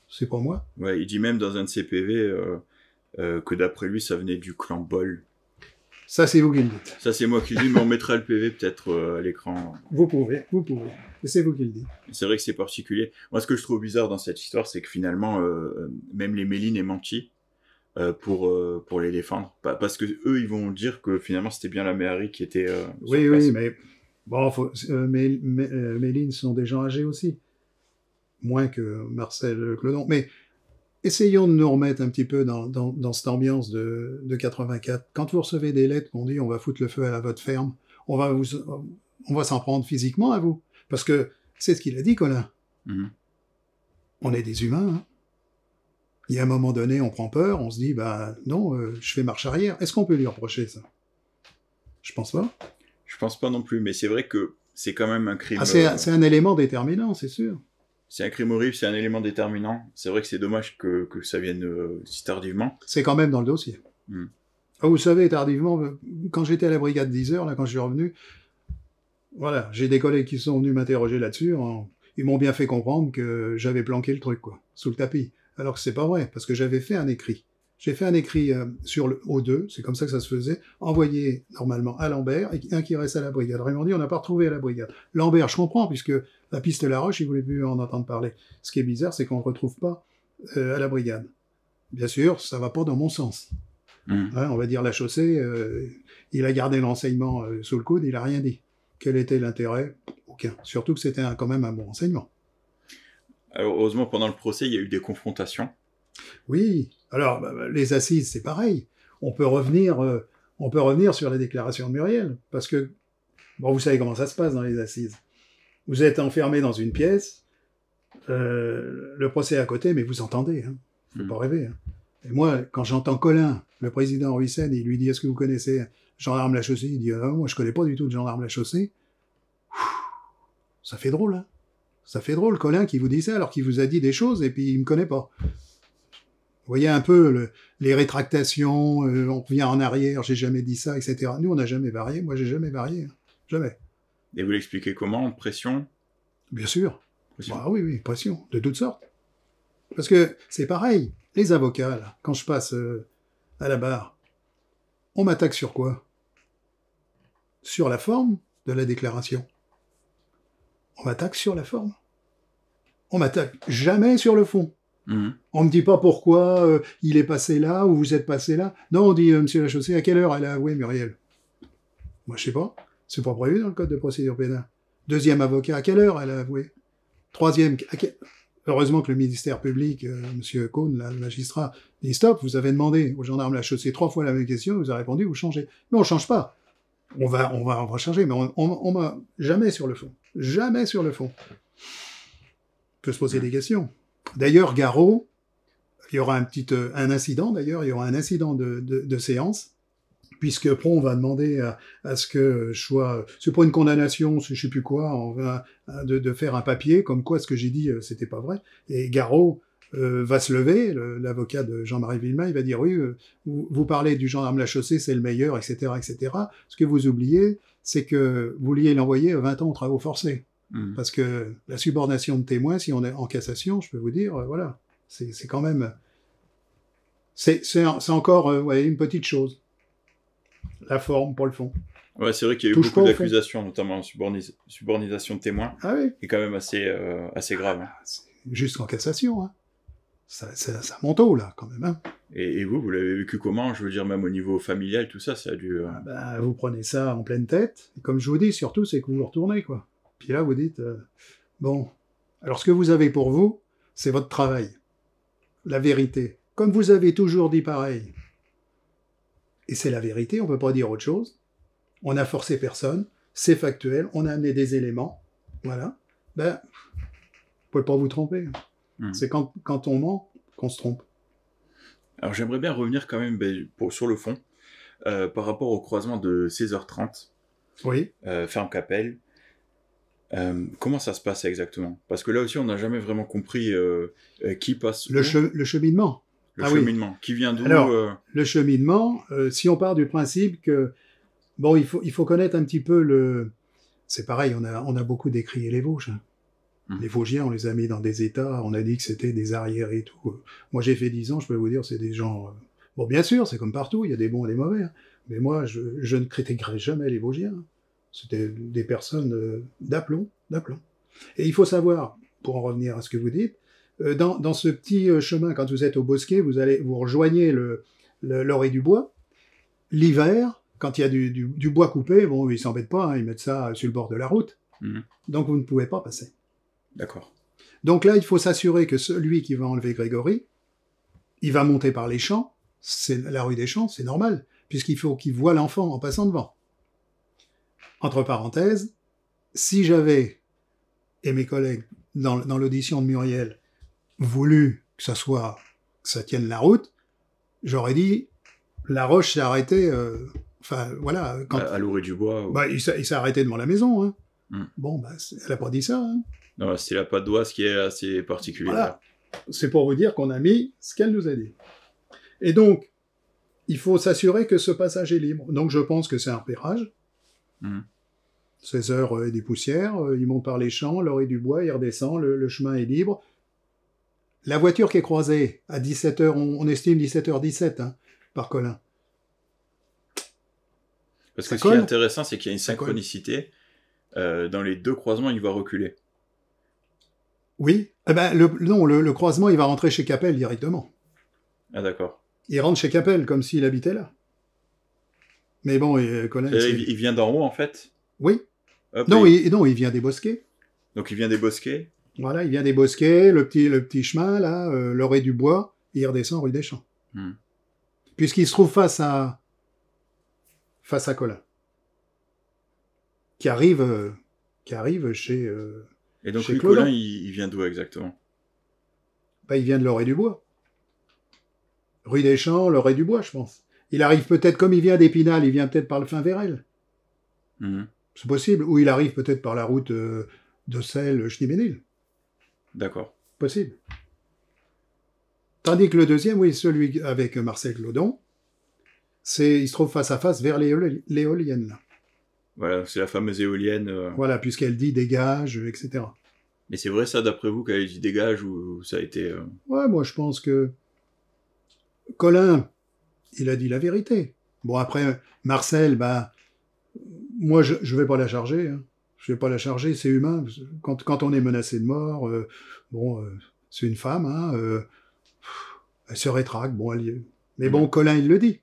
C'est pas moi. Ouais, il dit même dans un de ses PV que d'après lui, ça venait du clan Boll. Ça, c'est vous qui le dites. Ça, c'est moi qui le dis, mais on mettra le PV peut-être à l'écran. Vous pouvez. C'est vous qui le dites. C'est vrai que c'est particulier. Moi, ce que je trouve bizarre dans cette histoire, c'est que finalement, même les Méline est menti pour les défendre. Parce que eux, ils vont dire que finalement, c'était bien la mairie qui était oui, mais bon, Méline sont des gens âgés aussi. Moins que Marcel Claudon. Mais essayons de nous remettre un petit peu dans cette ambiance de 84. Quand vous recevez des lettres qu'on dit on va foutre le feu à votre ferme, on va s'en prendre physiquement à vous. Parce que c'est ce qu'il a dit, Colin. On est des humains. Hein. Il y a un moment donné, on prend peur, on se dit, bah non, je fais marche arrière. Est-ce qu'on peut lui reprocher ça? Je pense pas. Je pense pas non plus, mais c'est vrai que c'est quand même un crime. C'est un élément déterminant, c'est sûr. C'est un crime horrible, c'est un élément déterminant. C'est vrai que c'est dommage que ça vienne si tardivement. C'est quand même dans le dossier. Ah, vous savez, tardivement, quand j'étais à la brigade 10 heures, là, quand je suis revenu, voilà, j'ai des collègues qui sont venus m'interroger là-dessus. Ils m'ont bien fait comprendre que j'avais planqué le truc, quoi, sous le tapis. Alors que c'est pas vrai, parce que j'avais fait un écrit. J'ai fait un écrit sur le O2, c'est comme ça que ça se faisait, envoyé normalement à Lambert, et un qui reste à la brigade. Alors, ils m'ont dit, on n'a pas retrouvé à la brigade. Lambert, je comprends, puisque la piste La Roche, il voulait plus en entendre parler. Ce qui est bizarre, c'est qu'on ne retrouve pas à la brigade. Bien sûr, ça va pas dans mon sens. Hein, on va dire la chaussée, il a gardé l'enseignement sous le coude, il a rien dit. Quel était l'intérêt? Aucun. Surtout que c'était quand même un bon enseignement. Alors, heureusement, pendant le procès, il y a eu des confrontations. Oui. Alors, les assises, c'est pareil. On peut revenir sur la déclaration de Muriel, parce que, bon, vous savez comment ça se passe dans les assises. Vous êtes enfermé dans une pièce, le procès est à côté, mais vous entendez, hein. Faut pas rêver. Hein. Et moi, quand j'entends Colin, le président Ruissel, il lui dit, est-ce que vous connaissez Gendarme La Chaussée? Il dit, ah, moi je connais pas du tout de Gendarme La Chaussée. Ça fait drôle, hein. Ça fait drôle, Colin, qui vous dit ça, alors qu'il vous a dit des choses, et puis il me connaît pas. Vous voyez un peu les rétractations, on revient en arrière, j'ai jamais dit ça, etc. Nous, on n'a jamais varié. Moi, j'ai jamais varié. Hein. Jamais. Et vous l'expliquez comment? Pression? Bien sûr. Pression. Bah, oui, pression, de toutes sortes. Parce que c'est pareil. Les avocats, là, quand je passe à la barre, on m'attaque sur quoi? Sur la forme de la déclaration. On m'attaque sur la forme. On m'attaque jamais sur le fond. On me dit pas pourquoi il est passé là ou vous êtes passé là. Non, on dit, monsieur La Chaussée, à quelle heure elle a avoué, Muriel? Moi, je sais pas. C'est pas prévu dans le code de procédure pénale. Deuxième avocat, à quelle heure elle a avoué? Troisième, heureusement que le ministère public, monsieur Cohn, là, le magistrat, dit stop, vous avez demandé au gendarme La Chaussée 3 fois la même question, vous avez répondu, vous changez. Mais on change pas. On va changer, mais on m'a jamais sur le fond. Jamais sur le fond. On peut se poser des questions. D'ailleurs, Garot, il y aura un incident, d'ailleurs, il y aura un incident de séance, puisque Pron va demander à ce que je sois, c'est pas une condamnation, je sais plus quoi, on va de faire un papier, comme quoi ce que j'ai dit, c'était pas vrai. Et Garot va se lever, l'avocat de Jean-Marie Villemain, il va dire, oui, vous parlez du gendarme La Chaussée, c'est le meilleur, etc., etc. Ce que vous oubliez, c'est que vous vouliez l'envoyer 20 ans aux travaux forcés. Parce que la subordination de témoin, si on est en cassation, je peux vous dire, voilà, c'est quand même... C'est encore une petite chose. La forme pour le fond. Ouais, c'est vrai qu'il y a eu beaucoup d'accusations, notamment en subordination de témoins. Ah oui. Et quand même assez grave. Hein. Jusqu'en cassation, hein. Ça monte haut, là, quand même. Hein. Et vous l'avez vécu comment? Je veux dire, même au niveau familial, tout ça, ça a dû... vous prenez ça en pleine tête. Et comme je vous dis, surtout, c'est que vous retournez, quoi. Puis là, vous dites, bon, alors ce que vous avez pour vous, c'est votre travail. La vérité. Comme vous avez toujours dit pareil. Et c'est la vérité, on peut pas dire autre chose. On n'a forcé personne, c'est factuel, on a amené des éléments. Voilà. Vous pouvez pas vous tromper. C'est quand on ment qu'on se trompe. Alors j'aimerais bien revenir quand même sur le fond, par rapport au croisement de 16h30. Oui. Ferme-Capelle. Comment ça se passe exactement? Parce que là aussi, on n'a jamais vraiment compris qui passe où, Le cheminement. le Ah oui. cheminement, qui vient d'où. Alors, le cheminement, si on part du principe que, bon, il faut connaître un petit peu le... C'est pareil, on a beaucoup décrié les Vosges. Hein. Les Vosgiens, on les a mis dans des états, on a dit que c'était des arriérés et tout. Moi, j'ai fait 10 ans, je peux vous dire, c'est des gens... Bon, bien sûr, c'est comme partout, il y a des bons et des mauvais. Hein. Mais moi, je ne critiquerai jamais les Vosgiens. Hein. C'était des personnes d'aplomb. Et il faut savoir, pour en revenir à ce que vous dites, dans ce petit chemin, quand vous êtes au Bosquet, vous rejoignez l'orée du bois. L'hiver, quand il y a du bois coupé, bon, ils s'embêtent pas, hein, ils mettent ça sur le bord de la route. Donc vous ne pouvez pas passer. D'accord. Donc là, il faut s'assurer que celui qui va enlever Grégory, il va monter par les champs, c'est la rue des Champs, c'est normal, puisqu'il faut qu'il voie l'enfant en passant devant. Entre parenthèses, si j'avais, et mes collègues, dans l'audition de Muriel, voulu que ça tienne la route, j'aurais dit, la Roche s'est arrêtée, enfin, voilà. Quand, à l'orée du bois. Bah, il s'est arrêté devant la maison, hein. Bon, bah, elle a pas dit ça, hein. Non, c'est la patte d'oie, ce qui est assez particulier. Voilà. C'est pour vous dire qu'on a mis ce qu'elle nous a dit. Et donc, il faut s'assurer que ce passage est libre. Donc, je pense que c'est un repérage. 16 heures et des poussières, il monte par les champs, l'orée du bois, il redescend, le chemin est libre. La voiture qui est croisée à 17h, on estime 17h17, hein, par Colin. Parce que ce qui est intéressant, c'est qu'il y a une synchronicité. Dans les deux croisements, il va reculer. Oui. Eh ben, le croisement, il va rentrer chez Capel directement. Ah, d'accord. Il rentre chez Capel, comme s'il habitait là. Mais bon, Colin... il vient d'en haut, en fait? Oui. Hop, non, il vient des Bosquets. Donc, il vient des Bosquets? Voilà, il vient des Bosquets, le petit chemin, là, l'orée du bois, et il redescend rue des Champs. Puisqu'il se trouve face à Colin. Qui arrive chez... et donc, chez lui, Colin, il vient d'où exactement? Bah, il vient de l'orée du bois. Rue des Champs, l'orée du bois, je pense. Il arrive peut-être, comme il vient d'Épinal, il vient peut-être par le Fin-Vérel. C'est possible. Ou il arrive peut-être par la route de Celle-Schneeménil. D'accord. Possible. Tandis que le deuxième, oui, celui avec Marcel Claudon, il se trouve face à face vers l'éolienne, là. Voilà, c'est la fameuse éolienne. Voilà, puisqu'elle dit dégage, etc. Mais c'est vrai ça, d'après vous, qu'elle dit dégage, ou ça a été... Ouais, moi je pense que Colin, il a dit la vérité. Bon, après, Marcel, bah, moi je vais pas la charger. Hein. Je vais pas la charger, c'est humain. Quand on est menacé de mort, c'est une femme, hein, elle se rétracte. Bon, mais bon, Colin, il le dit.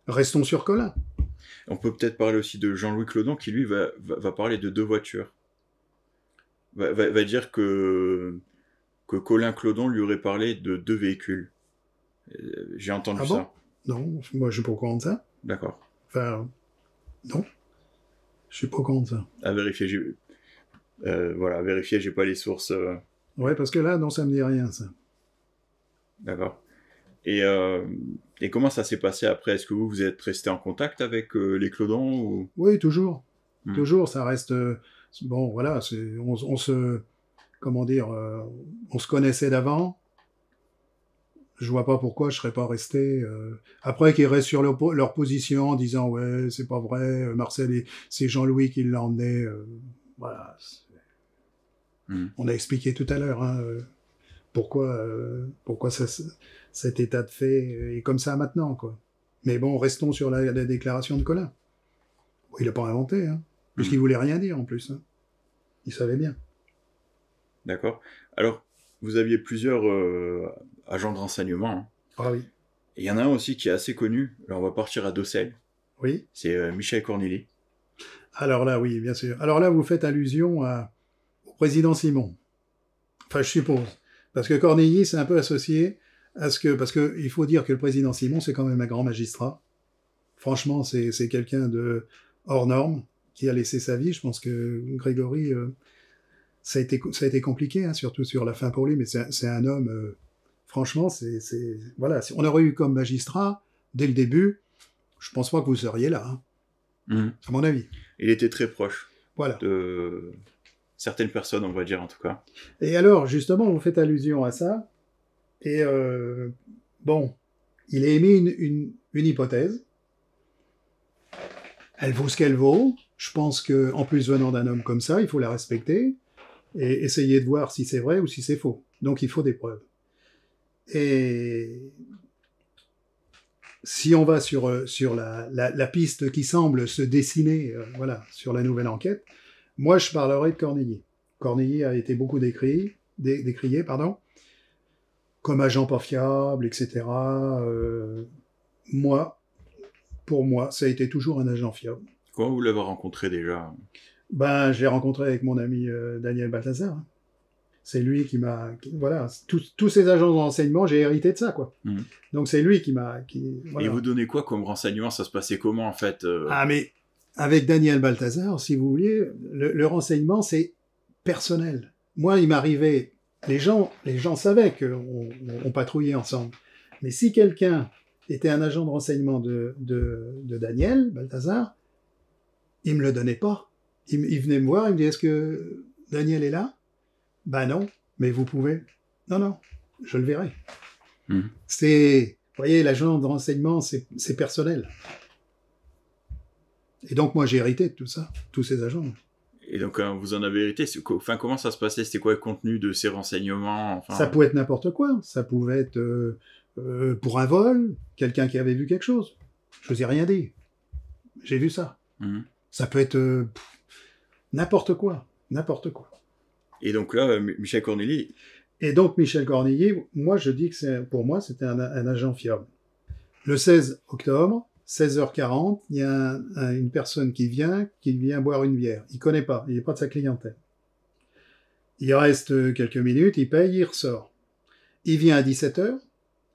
Restons sur Colin. On peut peut-être parler aussi de Jean-Louis Claudon, qui lui va parler de deux voitures. Va dire que Colin Claudon lui aurait parlé de deux véhicules. J'ai entendu ça. Non, moi je suis pas au courant de ça. D'accord. Enfin, non. Je suis pas au courant de ça. À vérifier, j'ai pas les sources. Ouais, parce que là, non, ça me dit rien, ça. D'accord. Et comment ça s'est passé après? Est-ce que vous êtes resté en contact avec les Claudon ou... Oui, toujours. Toujours, ça reste... bon, voilà, on se... Comment dire, on se connaissait d'avant. Je vois pas pourquoi je serais pas resté. Après qu'ils restent sur leur position en disant ouais, c'est pas vrai, Marcel, c'est Jean-Louis qui l'a emmené. Voilà. On a expliqué tout à l'heure hein, pourquoi cet état de fait est comme ça maintenant, quoi. Mais bon, restons sur la déclaration de Colin. Bon, il a pas inventé, hein, puisqu'il voulait rien dire en plus. Hein. Il savait bien. D'accord. Alors, vous aviez plusieurs agents de renseignement. Hein. Ah oui. Et il y en a un aussi qui est assez connu. Alors, on va partir à Docelles. Oui. C'est Michel Cornili. Alors là, oui, bien sûr. Alors là, vous faites allusion au président Simon. Enfin, je suppose. Parce que Cornilly, c'est un peu associé à ce que... Parce qu'il faut dire que le président Simon, c'est quand même un grand magistrat. Franchement, c'est quelqu'un de hors norme qui a laissé sa vie. Je pense que Grégory... ça a été compliqué, hein, surtout sur la fin pour lui, mais c'est un homme... franchement, voilà, si on aurait eu comme magistrat, dès le début, je pense pas que vous seriez là, hein, à mon avis. Il était très proche. Voilà. certaines personnes, on va dire en tout cas. Et alors, justement, vous faites allusion à ça, et bon, il a émis une hypothèse. Elle vaut ce qu'elle vaut. Je pense que, en plus venant d'un homme comme ça, il faut la respecter et essayer de voir si c'est vrai ou si c'est faux. Donc il faut des preuves. Et si on va sur la piste qui semble se dessiner, voilà, sur la nouvelle enquête, moi je parlerai de Corneiller. Corneiller a été beaucoup décrié, comme agent pas fiable, etc. Pour moi, ça a été toujours un agent fiable. Comment vous l'avez rencontré déjà? Ben, je l'ai rencontré avec mon ami Daniel Balthazar. C'est lui qui m'a... Voilà, tous ces agents de renseignement, j'ai hérité de ça, quoi. Mmh. Donc c'est lui qui m'a... Voilà. Et vous donnez quoi comme renseignement? Ça se passait comment, en fait Ah, mais avec Daniel Balthazar, si vous vouliez, le renseignement, c'est personnel. Moi, il m'arrivait... Les gens savaient qu'on patrouillait ensemble. Mais si quelqu'un était un agent de renseignement de Daniel Balthazar, il me le donnait pas. Il venait me voir, il me dit, est-ce que Daniel est là? Ben non, mais vous pouvez. Non, je le verrai. Mmh. Vous voyez, l'agent de renseignement, c'est personnel. Et donc, moi, j'ai hérité de tout ça, tous ces agents. Et donc, vous en avez hérité. Enfin, comment ça se passait? C'était quoi le contenu de ces renseignements? Enfin... Ça pouvait être n'importe quoi. Ça pouvait être pour un vol, quelqu'un qui avait vu quelque chose. Je vous ai rien dit. J'ai vu ça. Mmh. Ça peut être n'importe quoi. Et donc là, Michel Corneiller... Et donc, Michel Corneiller, moi, je dis que pour moi, c'était un agent fiable. Le 16 octobre, 16h40, il y a une personne qui vient boire une bière. Il connaît pas, il n'est pas de sa clientèle. Il reste quelques minutes, il paye, il ressort. Il vient à 17h,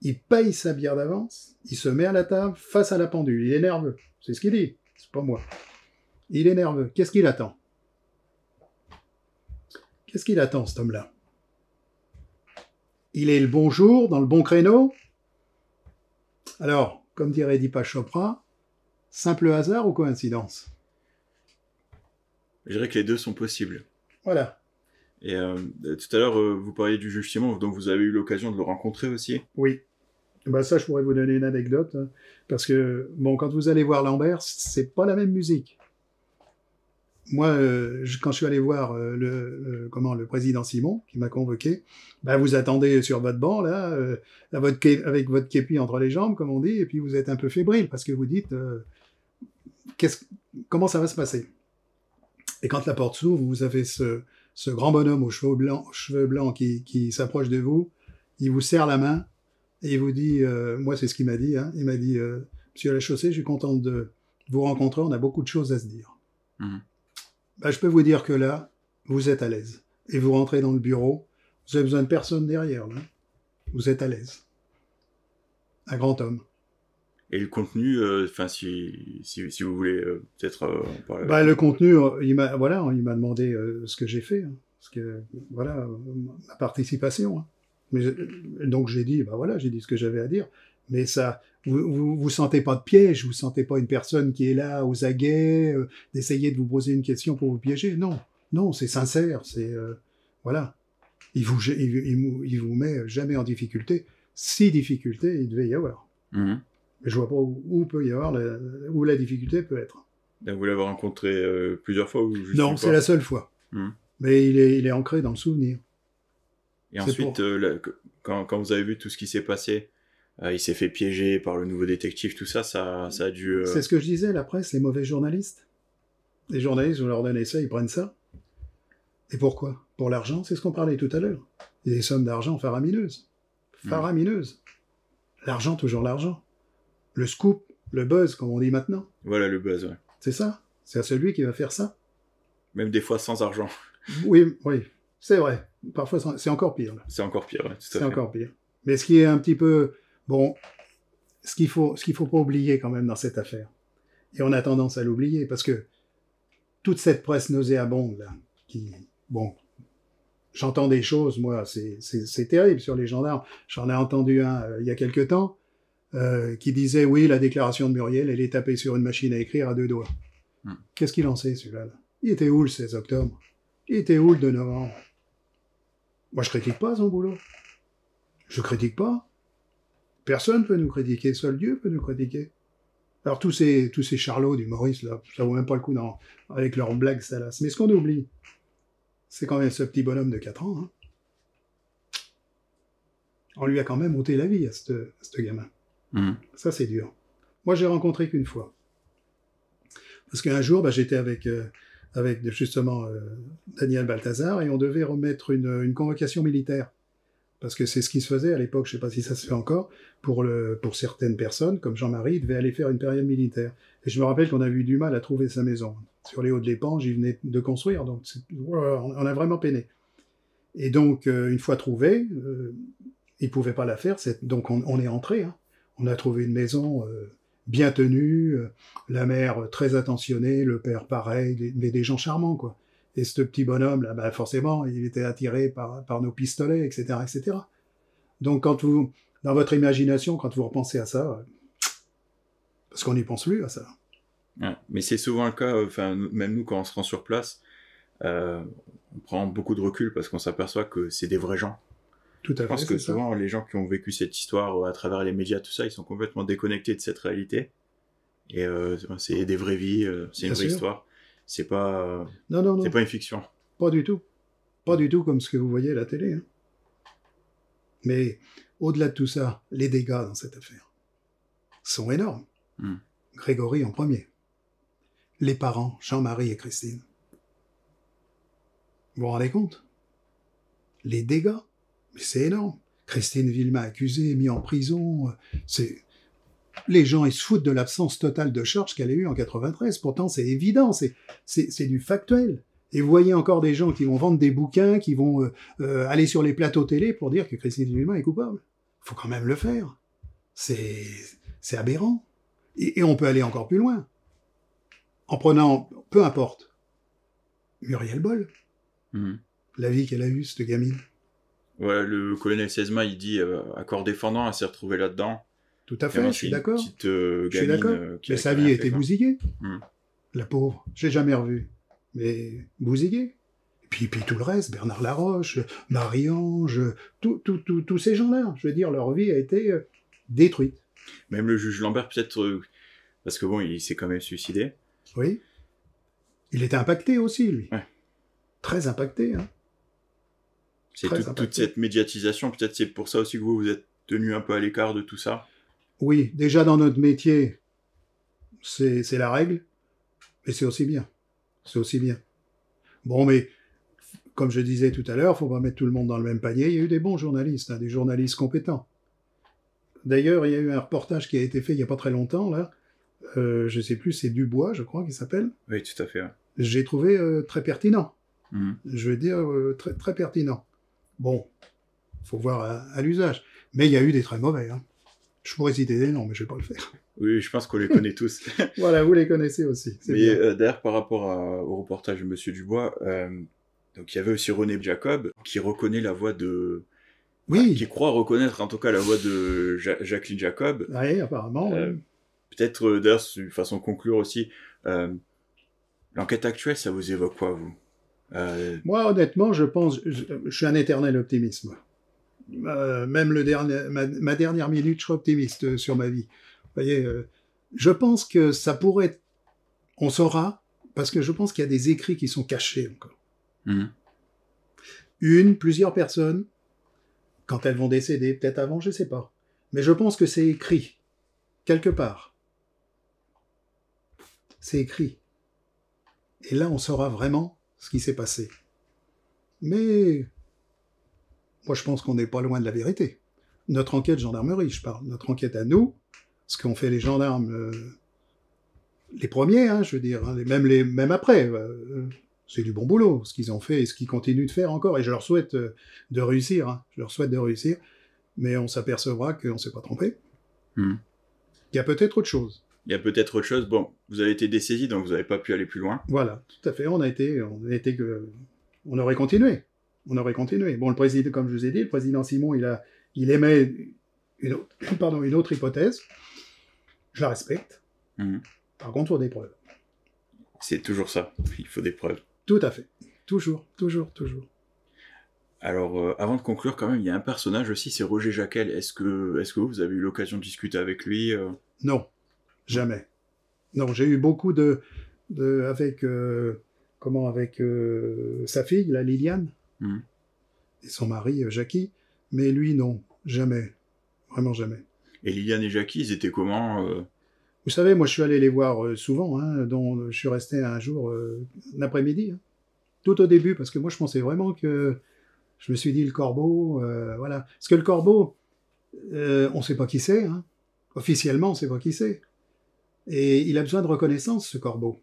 il paye sa bière d'avance, il se met à la table face à la pendule. Il est nerveux, c'est ce qu'il dit, c'est pas moi. Il est nerveux. Qu'est-ce qu'il attend? Qu'est-ce qu'il attend, cet homme-là? Il est le bon jour, dans le bon créneau? Alors, comme dirait Deepak Chopra, simple hasard ou coïncidence? Je dirais que les deux sont possibles. Voilà. Et tout à l'heure, vous parliez du juge Simon, donc vous avez eu l'occasion de le rencontrer aussi? Oui. Ben ça, je pourrais vous donner une anecdote, hein, parce que, bon, quand vous allez voir Lambert, c'est pas la même musique. Moi, quand je suis allé voir le président Simon, qui m'a convoqué, ben vous attendez sur votre banc, là, avec votre képi entre les jambes, comme on dit, et puis vous êtes un peu fébrile, parce que vous dites, comment ça va se passer? Et quand la porte s'ouvre, vous avez ce grand bonhomme aux cheveux blancs qui s'approche de vous, il vous serre la main, et il vous dit, moi c'est ce qu'il m'a dit, hein, il m'a dit, Monsieur Lachaussée, je suis content de vous rencontrer, on a beaucoup de choses à se dire. Mmh. Ben, je peux vous dire que là, vous êtes à l'aise. Et vous rentrez dans le bureau, vous avez besoin de personne derrière, là. Vous êtes à l'aise. Un grand homme. Et le contenu, enfin, si vous voulez peut-être en parler. Ben, le contenu, il m'a demandé ce que j'ai fait, hein, voilà, ma participation. Hein. Donc j'ai dit, j'ai dit ce que j'avais à dire. Mais ça, vous sentez pas de piège, vous sentez pas une personne qui est là aux aguets, d'essayer de vous poser une question pour vous piéger. Non, c'est sincère, voilà. Il vous met jamais en difficulté. Si difficulté il devait y avoir. Mmh. Mais je vois pas où peut y avoir où la difficulté peut être. Donc vous l'avez rencontré plusieurs fois ou juste Non, c'est la seule fois. Mmh. Mais il est ancré dans le souvenir. Et ensuite, quand vous avez vu tout ce qui s'est passé, il s'est fait piéger par le nouveau détective, tout ça, ça a dû... C'est ce que je disais, la presse, les mauvais journalistes. Les journalistes, vous leur donnez ça, ils prennent ça. Et pourquoi? Pour l'argent, c'est ce qu'on parlait tout à l'heure. Il y a des sommes d'argent faramineuses. Faramineuses. L'argent, toujours l'argent. Le scoop, le buzz, comme on dit maintenant. Voilà, le buzz, ouais. C'est ça. C'est à celui qui va faire ça. Même des fois sans argent. Oui, c'est vrai. Parfois, c'est encore pire. Là. C'est encore pire, ouais, tout à fait. C'est encore pire. Mais ce qui est un petit peu... Bon, ce qu'il faut pas oublier quand même dans cette affaire, et on a tendance à l'oublier, parce que toute cette presse nauséabonde, là, j'entends des choses, moi, c'est terrible sur les gendarmes. J'en ai entendu un il y a quelque temps, qui disait, oui, la déclaration de Muriel, elle est tapée sur une machine à écrire à 2 doigts. Qu'est-ce qu'il en sait, celui-là? Il était où le 16 octobre? Il était où le 2 novembre? Moi, je critique pas son boulot. Je critique pas. Personne peut nous critiquer. Seul Dieu peut nous critiquer. Alors, tous ces charlots d'humoristes, là, ça vaut même pas le coup avec leurs blagues salaces. Mais ce qu'on oublie, c'est quand même ce petit bonhomme de 4 ans. Hein. On lui a quand même ôté la vie à ce gamin. Ça, c'est dur. Moi, j'ai rencontré qu'une fois. Parce qu'un jour, j'étais avec justement Daniel Balthazar et on devait remettre une convocation militaire. Parce que c'est ce qui se faisait à l'époque, je ne sais pas si ça se fait encore, pour certaines personnes, comme Jean-Marie, il devait aller faire une période militaire. Et je me rappelle qu'on a eu du mal à trouver sa maison. Sur les Hauts-de-l'Épange, il venait de construire, donc on a vraiment peiné. Et donc, une fois trouvé, il ne pouvait pas la faire, donc on est entré. Hein. On a trouvé une maison bien tenue, la mère très attentionnée, le père pareil, mais des gens charmants, quoi. Et ce petit bonhomme, là, forcément, il était attiré par nos pistolets, etc., etc. Donc, dans votre imagination, quand vous repensez à ça, parce qu'on n'y pense plus à ça. Ouais, mais c'est souvent le cas, même nous, quand on se rend sur place, on prend beaucoup de recul parce qu'on s'aperçoit que c'est des vrais gens. Tout à fait. Je pense que souvent, les gens qui ont vécu cette histoire à travers les médias, tout ça, ils sont complètement déconnectés de cette réalité. Et c'est des vraies vies, c'est une vraie histoire. C'est pas, non. C'est pas une fiction. Pas du tout. Pas du tout comme ce que vous voyez à la télé. Hein. Mais au-delà de tout ça, les dégâts dans cette affaire sont énormes. Grégory en premier. Les parents, Jean-Marie et Christine. Vous vous rendez compte? Les dégâts? Mais c'est énorme. Christine Villemain accusée, mise en prison. Les gens, ils se foutent de l'absence totale de charge qu'elle a eue en 93. Pourtant, c'est évident, c'est du factuel. Et vous voyez encore des gens qui vont vendre des bouquins, qui vont aller sur les plateaux télé pour dire que Christine Villemain est coupable. Il faut quand même le faire. C'est aberrant. Et on peut aller encore plus loin. En prenant, peu importe, Muriel Boll. La vie qu'elle a eue, cette gamine. Ouais, le colonel Sesma, il dit à corps défendant, elle s'est retrouvée là-dedans. Tout à fait, je suis d'accord. Je suis d'accord. Mais sa vie a été bousillée. La pauvre, je l'ai jamais revue. Mais bousillée. Et puis tout le reste, Bernard Laroche, Marie-Ange, tous ces gens-là. Je veux dire, leur vie a été détruite. Même le juge Lambert, peut-être, parce que bon, il s'est quand même suicidé. Oui. Il était impacté aussi, lui. Ouais. Très impacté, hein. C'est toute cette médiatisation, peut-être c'est pour ça aussi que vous êtes tenu un peu à l'écart de tout ça. Oui, déjà dans notre métier, c'est la règle, mais c'est aussi bien. C'est aussi bien. Bon, mais comme je disais tout à l'heure, il ne faut pas mettre tout le monde dans le même panier. Il y a eu des bons journalistes, hein, des journalistes compétents. D'ailleurs, il y a eu un reportage qui a été fait il n'y a pas très longtemps, là. Je ne sais plus, c'est Dubois, je crois qu'il s'appelle. Oui, tout à fait. Ouais. J'ai trouvé très pertinent. Je veux dire, très, très pertinent. Bon, il faut voir à l'usage. Mais il y a eu des très mauvais. Hein. Je pourrais citer des noms, mais je ne vais pas le faire. Oui, je pense qu'on les connaît tous. Voilà, vous les connaissez aussi. Mais d'ailleurs, par rapport au reportage de Monsieur Dubois, donc il y avait aussi René Jacob, qui reconnaît la voix de... Oui. Enfin, qui croit reconnaître en tout cas la voix de Jacqueline Jacob. Oui, apparemment. Peut-être, d'ailleurs, de façon conclure aussi, l'enquête actuelle, ça vous évoque quoi, vous Moi, honnêtement, je suis un éternel optimiste. Même ma dernière minute, je suis optimiste sur ma vie. Vous voyez, je pense que ça pourrait être... On saura, parce que je pense qu'il y a des écrits qui sont cachés encore. Plusieurs personnes, quand elles vont décéder, peut-être avant, je ne sais pas. Mais je pense que c'est écrit, quelque part. C'est écrit. Et là, on saura vraiment ce qui s'est passé. Mais moi, je pense qu'on n'est pas loin de la vérité. Notre enquête gendarmerie, je parle. Notre enquête à nous, ce qu'ont fait les gendarmes, les premiers, hein, je veux dire, hein, même après, c'est du bon boulot, ce qu'ils ont fait et ce qu'ils continuent de faire encore. Et je leur souhaite de réussir. Hein, je leur souhaite de réussir. Mais on s'apercevra qu'on ne s'est pas trompé. Il y a peut-être autre chose. Il y a peut-être autre chose. Bon, vous avez été dessaisi, donc vous n'avez pas pu aller plus loin. Voilà, tout à fait. On aurait continué. On aurait continué. Bon, le président, comme je vous ai dit, le président Simon, il émet une autre hypothèse. Je la respecte. Par contre, il faut des preuves. C'est toujours ça. Il faut des preuves. Tout à fait. Toujours, toujours, toujours. Alors, avant de conclure, quand même, il y a un personnage aussi, c'est Roger Jacquel. Est-ce que vous avez eu l'occasion de discuter avec lui Non, jamais. Non, j'ai eu beaucoup avec, avec sa fille, la Liliane, Mhm. et son mari, Jackie, mais lui, non, jamais. Vraiment jamais. Et Liliane et Jackie, ils étaient comment Vous savez, moi, je suis allé les voir souvent, hein, dont je suis resté un jour, un après-midi, hein, tout au début, parce que moi, je pensais vraiment que je me suis dit, le corbeau, voilà. Parce que le corbeau, on ne sait pas qui c'est, hein. Officiellement, on ne sait pas qui c'est. Et il a besoin de reconnaissance, ce corbeau.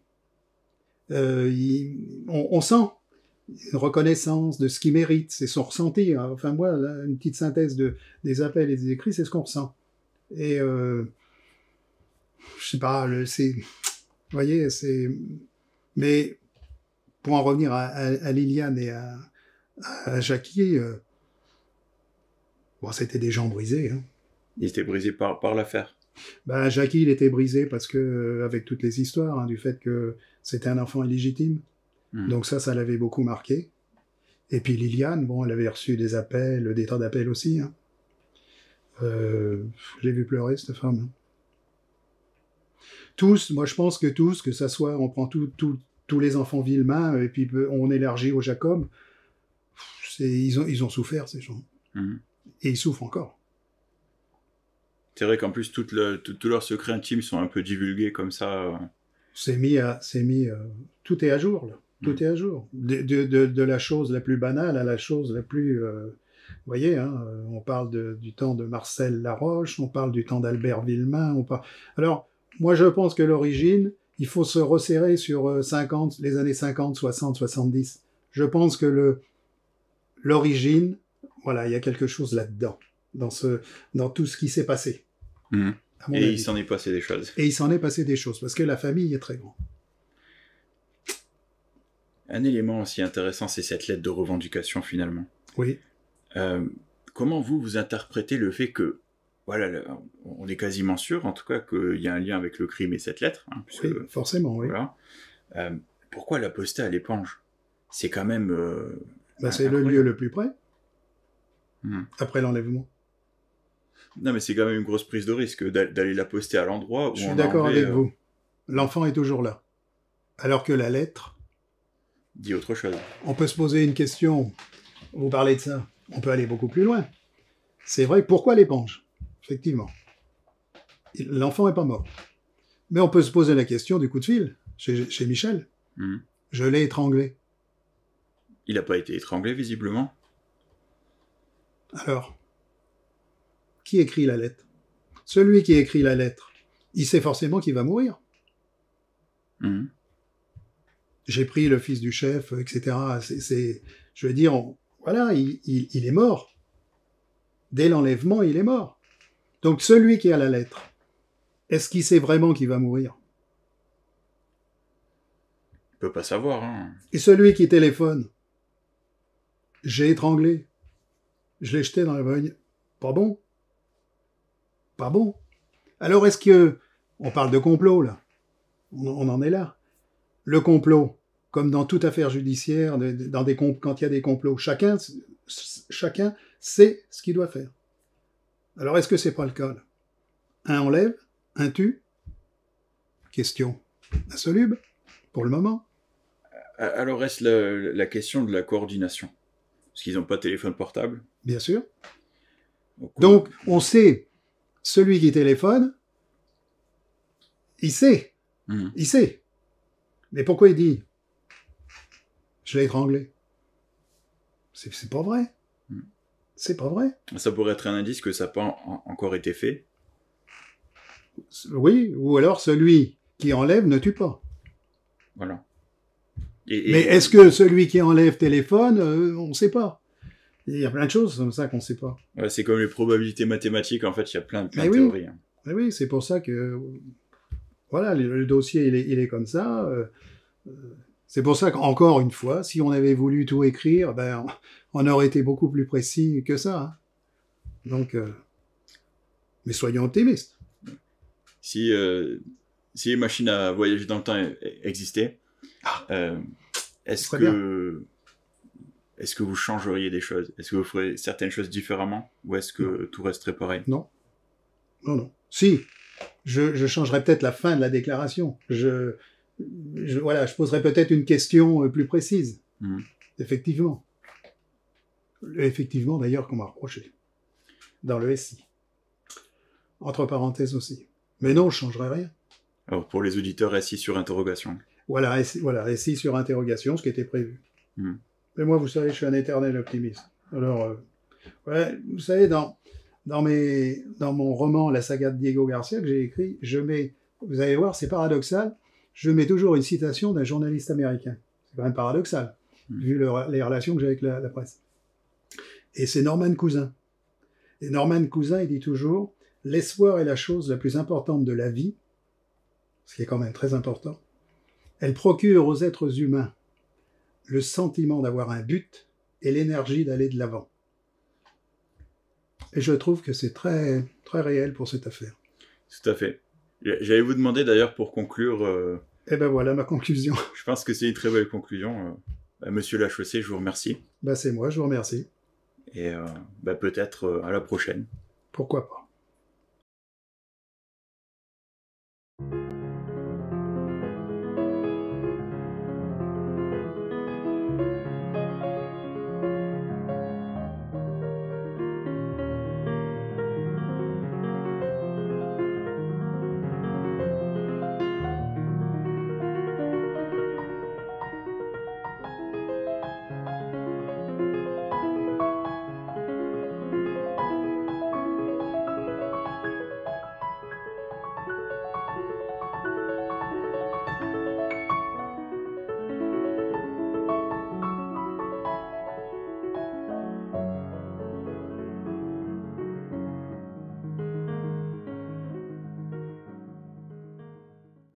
On sent une reconnaissance de ce qu'il mérite, c'est son ressenti, hein. Enfin, moi, là, une petite synthèse des appels et des écrits, c'est ce qu'on ressent. Et je sais pas, vous voyez, c'est. Mais pour en revenir à Liliane et à Jackie, bon, c'était des gens brisés, hein. ils étaient brisés par l'affaire. Ben, Jackie, il était brisé parce que, avec toutes les histoires, hein, du fait que c'était un enfant illégitime. Mhm. Donc ça l'avait beaucoup marqué. Et puis Liliane, bon, elle avait reçu des appels, des tas d'appels aussi, hein. J'ai vu pleurer cette femme, hein. Tous, moi je pense que tous, que ça soit, on prend tous les enfants Villemain, et puis on élargit au Jacob, ils ont souffert, ces gens. Mhm. Et ils souffrent encore. C'est vrai qu'en plus, tous leurs secrets intimes sont un peu divulgués comme ça. Tout est à jour, là. Tout est à jour. De la chose la plus banale à la chose la plus... vous voyez, hein, on parle du temps de Marcel Laroche, on parle du temps d'Albert Villemain, Alors, moi je pense que l'origine, il faut se resserrer sur les années 50, 60, 70. Je pense que l'origine, voilà, il y a quelque chose là-dedans, dans tout ce qui s'est passé. Mhm. À mon Et avis. il s'en est passé des choses. Et il s'en est passé des choses, parce que la famille est très grande. Un élément aussi intéressant, c'est cette lettre de revendication finalement. Oui. Comment vous interprétez le fait que, voilà, on est quasiment sûr, en tout cas, qu'il y a un lien avec le crime et cette lettre, hein, puisque, Oui, forcément, oui. voilà. Pourquoi la poster à l'éponge? C'est quand même C'est le lieu le plus près, après l'enlèvement. Non, mais c'est quand même une grosse prise de risque d'aller la poster à l'endroit où Je suis on d'accord a enlevé, avec vous. L'enfant est toujours là. Alors que la lettre, dit autre chose. on peut se poser une question. Vous parlez de ça. On peut aller beaucoup plus loin. C'est vrai, pourquoi l'éponge? Effectivement. L'enfant n'est pas mort. Mais on peut se poser la question du coup de fil, chez Michel. Mhm. Je l'ai étranglé. Il n'a pas été étranglé, visiblement. Alors, qui écrit la lettre? Celui qui écrit la lettre, il sait forcément qu'il va mourir. Mhm. J'ai pris le fils du chef, etc. Je veux dire, voilà, il est mort. Dès l'enlèvement, il est mort. Donc celui qui a la lettre, est-ce qu'il sait vraiment qu'il va mourir? Il peut pas savoir, hein. Et celui qui téléphone, j'ai étranglé, je l'ai jeté dans la bagne. Pas bon? Pas bon. Alors est-ce que... On parle de complot, là. On en est là. Le complot, comme dans toute affaire judiciaire, quand il y a des complots, chacun sait ce qu'il doit faire. Alors est-ce que c'est pas le cas, là? Un enlève, un tue? Question insoluble, pour le moment. Alors reste la question de la coordination. Parce qu'ils n'ont pas de téléphone portable. Bien sûr. Donc, on sait, celui qui téléphone, il sait. Il sait. Mais pourquoi il dit je l'ai étranglé? C'est pas vrai. C'est pas vrai. Ça pourrait être un indice que ça n'a pas encore été fait. Oui, ou alors celui qui enlève ne tue pas. Voilà. Mais est-ce que celui qui enlève téléphone, on ne sait pas. Il y a plein de choses comme ça qu'on ne sait pas. Ouais, c'est comme les probabilités mathématiques, en fait, il y a plein de théories. Hein. Mais oui, c'est pour ça que... Voilà, le dossier, il est comme ça. C'est pour ça qu'encore une fois, si on avait voulu tout écrire, on aurait été beaucoup plus précis que ça. Hein. Donc, mais soyons optimistes. Si les machines à voyager dans le temps existaient, est-ce que est-ce que vous changeriez des choses? Est-ce que vous ferez certaines choses différemment? Ou est-ce que tout resterait pareil? Non, non, non. Si, je changerais peut-être la fin de la déclaration. Voilà, je poserais peut-être une question plus précise. Mhm. Effectivement. Effectivement, d'ailleurs, qu'on m'a reproché. Dans le SI. Entre parenthèses aussi. Mais non, je changerais rien. Alors, pour les auditeurs, SI sur interrogation. Voilà, SI sur interrogation, ce qui était prévu. Mhm. Mais moi, vous savez, je suis un éternel optimiste. Alors, ouais, vous savez, dans mon roman La saga de Diego Garcia que j'ai écrit, vous allez voir, c'est paradoxal, je mets toujours une citation d'un journaliste américain. C'est quand même paradoxal, vu les relations que j'ai avec la presse. Et c'est Norman Cousin. Et Norman Cousin, il dit toujours, l'espoir est la chose la plus importante de la vie, ce qui est quand même très important. Elle procure aux êtres humains le sentiment d'avoir un but et l'énergie d'aller de l'avant. Et je trouve que c'est très, très réel pour cette affaire. Tout à fait. J'allais vous demander d'ailleurs pour conclure... Eh ben voilà ma conclusion. Je pense que c'est une très belle conclusion. Monsieur Lachaussée, je vous remercie. C'est moi, je vous remercie. Et peut-être à la prochaine. Pourquoi pas.